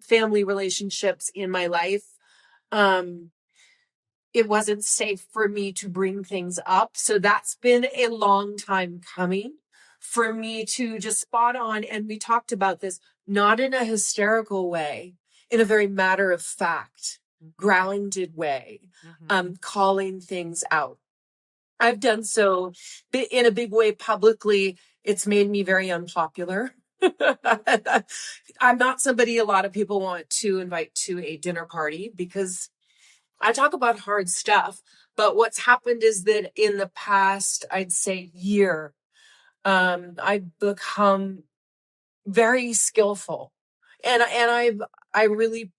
family relationships in my life. It wasn't safe for me to bring things up. So that's been a long time coming for me to just spot on. And we talked about this, not in a hysterical way, in a very matter of fact, grounded way, calling things out. I've done so in a big way publicly. It's made me very unpopular. I'm not somebody a lot of people want to invite to a dinner party because I talk about hard stuff. But what's happened is that in the past, I'd say year, I've become very skillful, and I really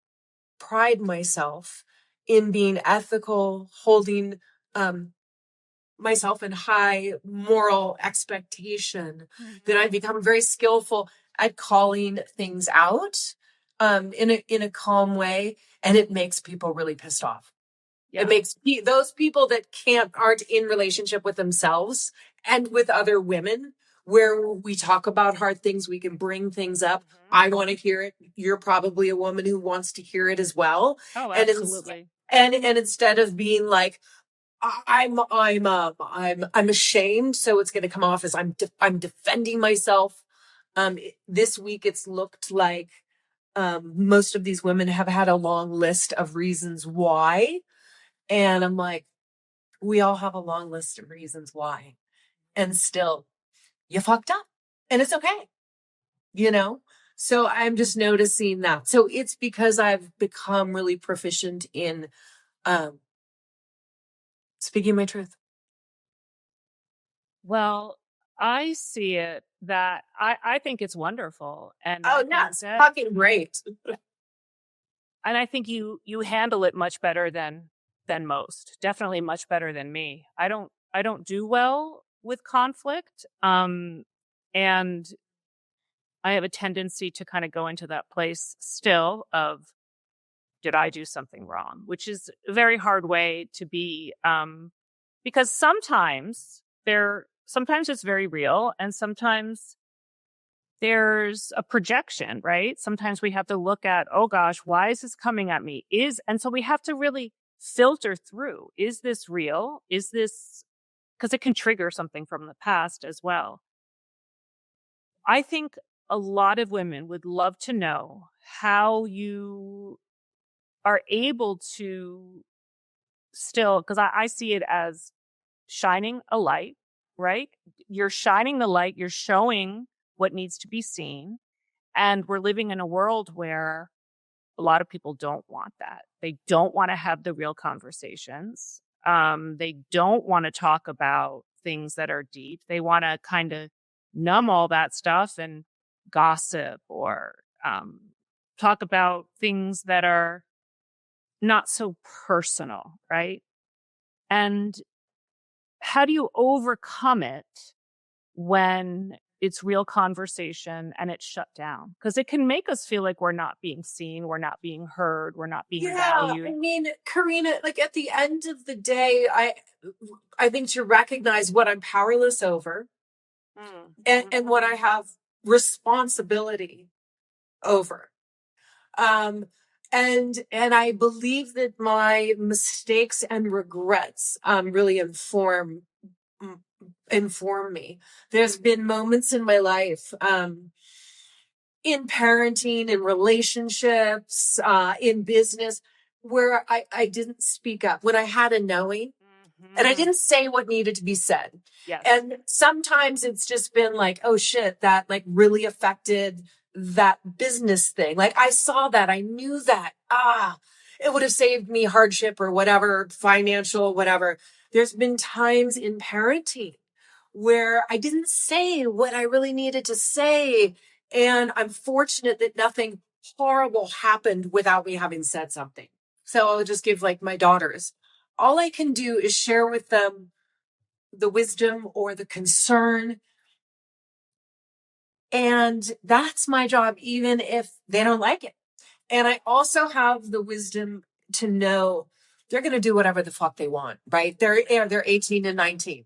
pride myself in being ethical, holding myself in high moral expectation. That I've become very skillful at calling things out in a calm way, and it makes people really pissed off. Yeah. It makes those people that aren't in relationship with themselves and with other women, where we talk about hard things, we can bring things up. I want to hear it. You're probably a woman who wants to hear it as well. Oh, absolutely. And instead of being like, I'm ashamed, so it's going to come off as I'm defending myself. This week it's looked like most of these women have had a long list of reasons why. And I'm like, we all have a long list of reasons why. And still, you fucked up. And it's okay. So I'm just noticing that. So it's because I've become really proficient in speaking my truth. Well, I see it that I think it's wonderful. And it's fucking great. And I think you handle it much better than most. Definitely much better than me. I don't do well with conflict. And I have a tendency to kind of go into that place still of, did I do something wrong? Which is a very hard way to be, because sometimes it's very real, and sometimes there's a projection, right? Sometimes we have to look at, oh gosh, why is this coming at me? And so we have to really filter through, is this real? Is this, because it can trigger something from the past as well. I think a lot of women would love to know how you are able to still, because I see it as shining a light, right? You're shining the light, you're showing what needs to be seen. And we're living in a world where a lot of people don't want that. They don't want to have the real conversations. They don't want to talk about things that are deep. They want to kind of numb all that stuff and gossip or talk about things that are not so personal, right? And how do you overcome it when it's real conversation and it's shut down? Because it can make us feel like we're not being seen, we're not being heard, we're not being Yeah, I valued. mean, Karina, like at the end of the day, I think to recognize what I'm powerless over and what I have responsibility over. Um, and I believe that my mistakes and regrets really inform me. There's been moments in my life, in parenting, in relationships, in business, where I didn't speak up when I had a knowing. And I didn't say what needed to be said. Yes. And sometimes it's just been like, oh shit, that like really affected that business thing. Like I saw that, I knew that. It would have saved me hardship or whatever, financial, whatever. There's been times in parenting where I didn't say what I really needed to say. And I'm fortunate that nothing horrible happened without me having said something. So I'll just give like my daughters. All I can do is share with them the wisdom or the concern. And that's my job, even if they don't like it. And I also have the wisdom to know they're going to do whatever the fuck they want, right? They're 18 and 19.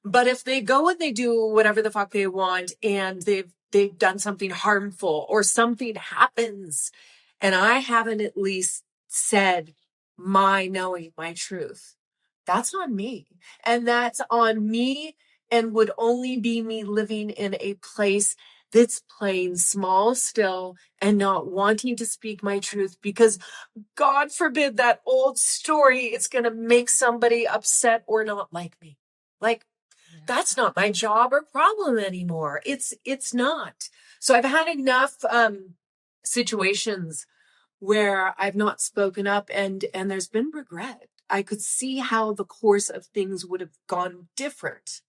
But if they go and they do whatever the fuck they want and they've done something harmful or something happens and I haven't at least said my knowing my truth, that's on me. And that's on me and would only be me living in a place that's playing small still and not wanting to speak my truth because God forbid that old story, it's going to make somebody upset or not like me. Like, that's not my job or problem anymore. It's not. So I've had enough situations where I've not spoken up and there's been regret. I could see how the course of things would have gone different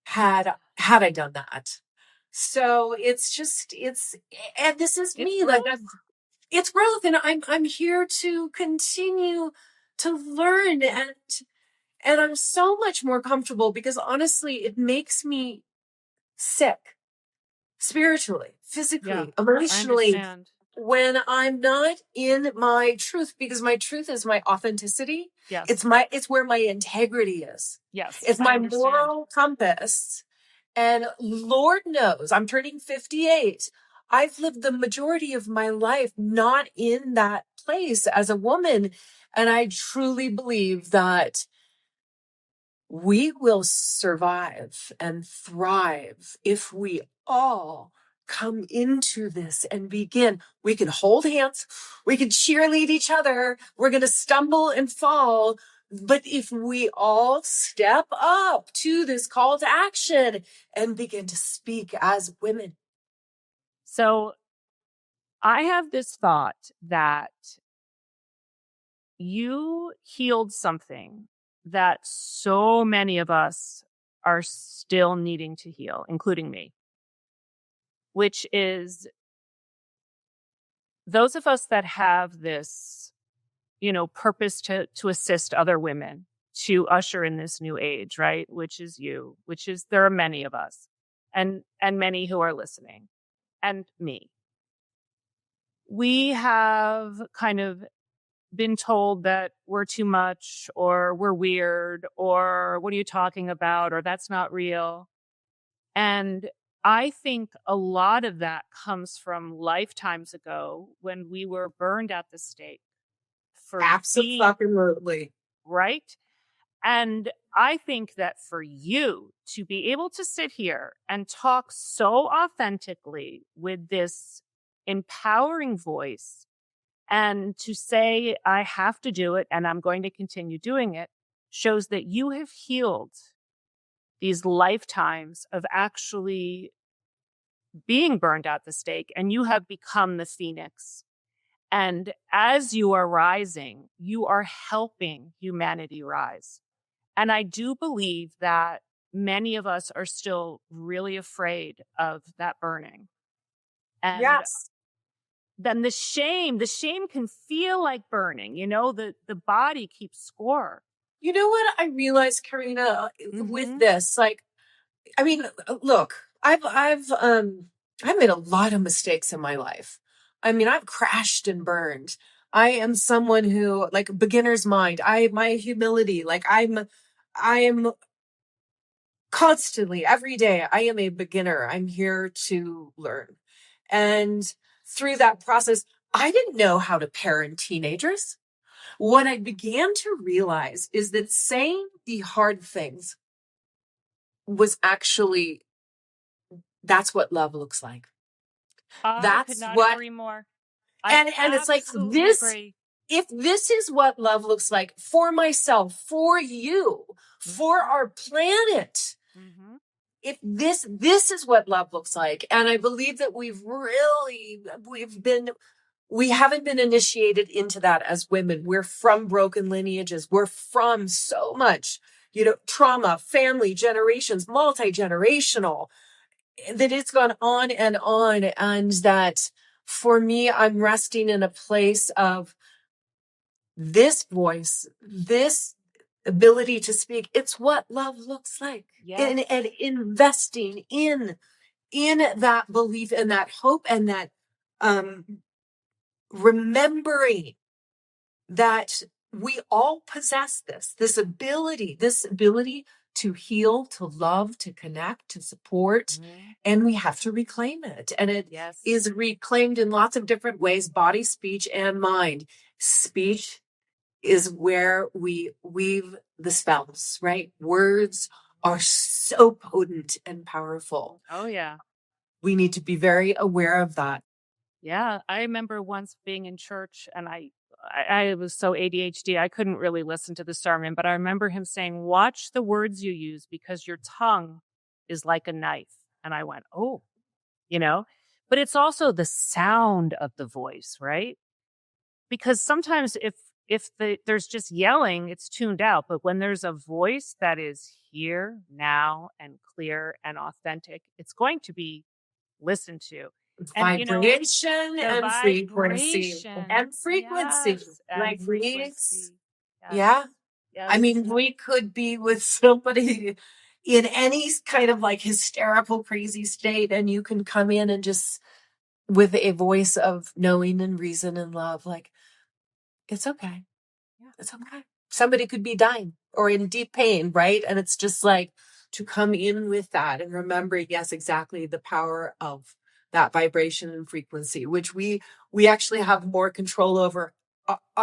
had I done that. So and this is me. Like it's growth, and I'm here to continue to learn and I'm so much more comfortable because honestly, it makes me sick spiritually, physically, emotionally when I'm not in my truth, because my truth is my authenticity. Yes. It's where my integrity is. Yes. It's my moral compass. And Lord knows I'm turning 58. I've lived the majority of my life not in that place as a woman. And I truly believe that we will survive and thrive if we all come into this and begin. We can hold hands, we can cheerlead each other, we're going to stumble and fall. But if we all step up to this call to action and begin to speak as women. So I have this thought that you healed something that so many of us are still needing to heal, including me, which is those of us that have this, purpose to assist other women to usher in this new age, right? Which is you, which is there are many of us and many who are listening and me. We have kind of been told that we're too much or we're weird or what are you talking about or that's not real. And I think a lot of that comes from lifetimes ago when we were burned at the stake for Absolutely. Right. And I think that for you to be able to sit here and talk so authentically with this empowering voice And to say, I have to do it and I'm going to continue doing it, shows that you have healed these lifetimes of actually being burned at the stake, and you have become the phoenix. And as you are rising, you are helping humanity rise. And I do believe that many of us are still really afraid of that burning. And Yes. then the shame can feel like burning, the body keeps score. You know what I realized, Karina, with Mm-hmm. this? Like, I mean, look, I've made a lot of mistakes in my life. I mean, I've crashed and burned. I am someone who, like, beginner's mind. My humility, like, I am constantly, every day, I am a beginner. I'm here to learn. And through that process, I didn't know how to parent teenagers. What I began to realize is that saying the hard things was actually, that's what love looks like. I could That's not what, agree more. I and it's like absolutely this, agree. if this is what love looks like for myself, for you, for our planet, Mm-hmm. if this is what love looks like. And I believe that we haven't been initiated into that as women. We're from broken lineages. We're from so much, trauma, family, generations, multi-generational, that it's gone on and on. And that for me, I'm resting in a place of this voice, this ability to speak. It's what love looks like. Yes. And investing in that belief and that hope and that um remembering that we all possess this ability to heal, to love, to connect, to support, Mm-hmm. and we have to reclaim it. And it Yes. is reclaimed in lots of different ways: body, speech, and mind. Speech is where we weave the spells, right? Words are so potent and powerful. Oh, yeah. We need to be very aware of that. Yeah. I remember once being in church and I was so ADHD, I couldn't really listen to the sermon, but I remember him saying, watch the words you use because your tongue is like a knife. And I went, oh, you know, but it's also the sound of the voice, right? Because sometimes if there's just yelling, it's tuned out. But when there's a voice that is here, now, and clear and authentic, it's going to be listened to. And Vibration the and frequency. vibration, And frequency. yes, and Like we, frequency, yes, yeah. I yes, mean, we could be with somebody in any kind of like hysterical, crazy state, and you can come in and just with a voice of knowing and reason and love, like, it's okay. yeah, It's okay. Somebody could be dying or in deep pain, right? And it's just like to come in with that and remember, yes, exactly, the power of that vibration and frequency, which we actually have more control over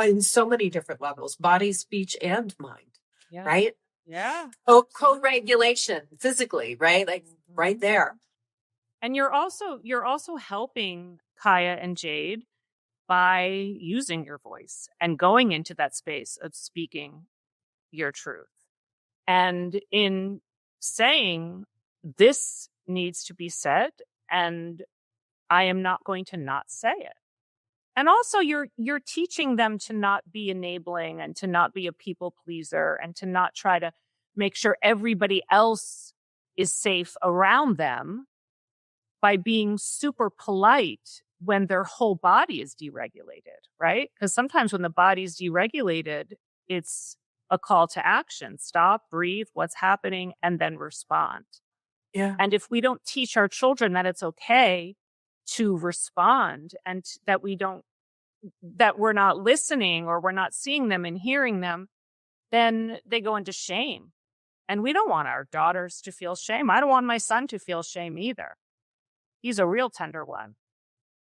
in so many different levels: body, speech, and mind, yeah, right? yeah, Oh, absolutely. co-regulation physically, right? Like right Mhm. there. And you're also helping Kaya and Jade by using your voice and going into that space of speaking your truth. And in saying, this needs to be said, and I am not going to not say it. And also you're teaching them to not be enabling and to not be a people pleaser and to not try to make sure everybody else is safe around them by being super polite when their whole body is deregulated, right? Because sometimes when the body's deregulated, it's a call to action. Stop, breathe, what's happening, and then respond. Yeah. And if we don't teach our children that it's okay to respond and that we're not listening or we're not seeing them and hearing them, then they go into shame. And we don't want our daughters to feel shame. I don't want my son to feel shame either. He's a real tender one.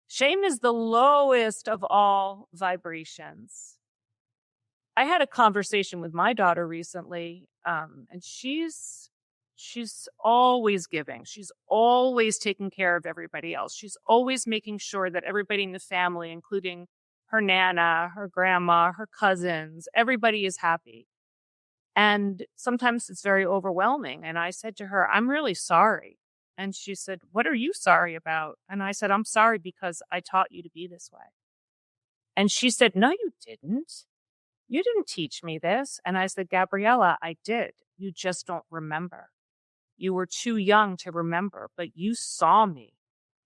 Shame is the lowest of all vibrations. I had a conversation with my daughter recently, and she's always giving. She's always taking care of everybody else. She's always making sure that everybody in the family, including her nana, her grandma, her cousins, everybody is happy. And sometimes it's very overwhelming. And I said to her, I'm really sorry. And she said, what are you sorry about? And I said, I'm sorry because I taught you to be this way. And she said, no, you didn't. You didn't teach me this. And I said, Gabriella, I did. You just don't remember. You were too young to remember, but you saw me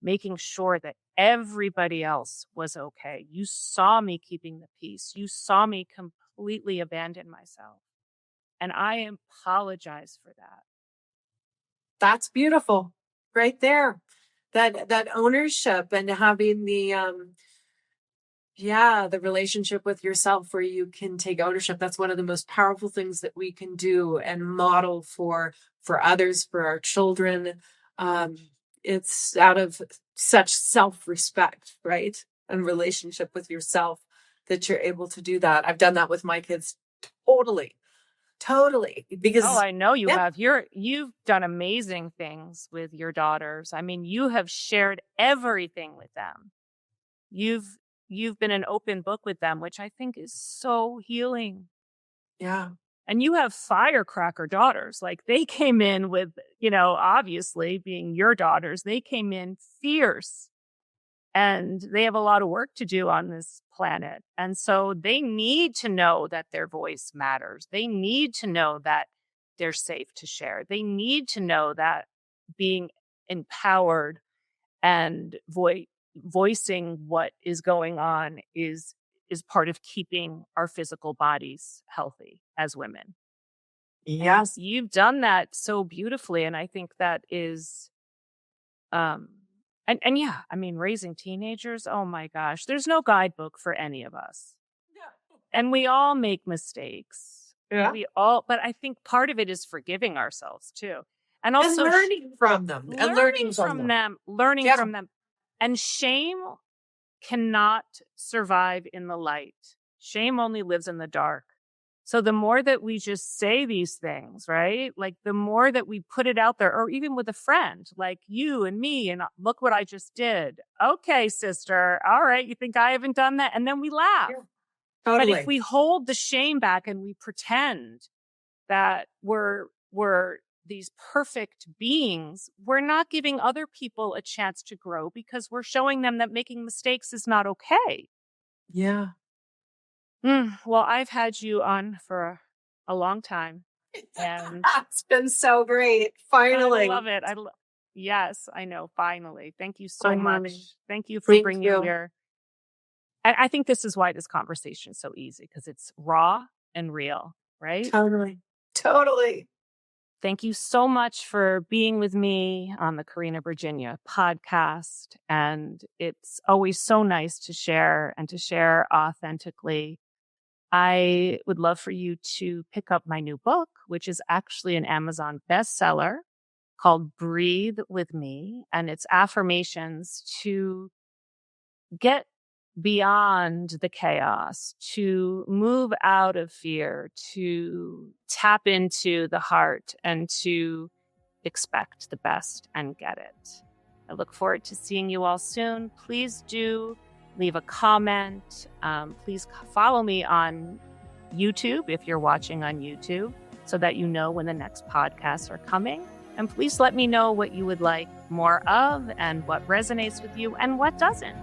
making sure that everybody else was okay. You saw me keeping the peace. You saw me completely abandon myself. And I apologize for that. That's beautiful right there. That ownership and having the relationship with yourself where you can take ownership. That's one of the most powerful things that we can do and model for others, for our children. It's out of such self-respect, right? And relationship with yourself that you're able to do that. I've done that with my kids. Totally. Because I know you have. You've done amazing things with your daughters. I mean, you have shared everything with them. You've been an open book with them, which I think is so healing. Yeah. And you have firecracker daughters. Like they came in with, obviously being your daughters, they came in fierce. And they have a lot of work to do on this planet. And so they need to know that their voice matters. They need to know that they're safe to share. They need to know that being empowered and voicing what is going on is part of keeping our physical bodies healthy as women. Yes. And you've done that so beautifully. And I think that is, and yeah, I mean, raising teenagers, oh my gosh, there's no guidebook for any of us. No. And we all make mistakes. Yeah. But I think part of it is forgiving ourselves too. And also learning from them. Learning from them. And shame cannot survive in the light. Shame only lives in the dark. So the more that we just say these things, right? Like the more that we put it out there, or even with a friend like you and me, and look what I just did. Okay, sister. All right. You think I haven't done that? And then we laugh. Yeah, totally. But if we hold the shame back and we pretend that we're these perfect beings, we're not giving other people a chance to grow because we're showing them that making mistakes is not okay. Yeah. Well, I've had you on for a long time. And it's been so great. Finally. I love it. Yes, I know. Finally. Thank you so much. Thank you for Thank bringing you. I think this is why this conversation is so easy, because it's raw and real, right? Totally. Thank you so much for being with me on the Karena, Virginia podcast. And it's always so nice to share and to share authentically. I would love for you to pick up my new book, which is actually an Amazon bestseller called Breathe with Me. And it's affirmations to get beyond the chaos, to move out of fear, to tap into the heart, and to expect the best and get it. I look forward to seeing you all soon. Please do leave a comment. Please follow me on YouTube if you're watching on YouTube, so that you know when the next podcasts are coming. And please let me know what you would like more of and what resonates with you and what doesn't.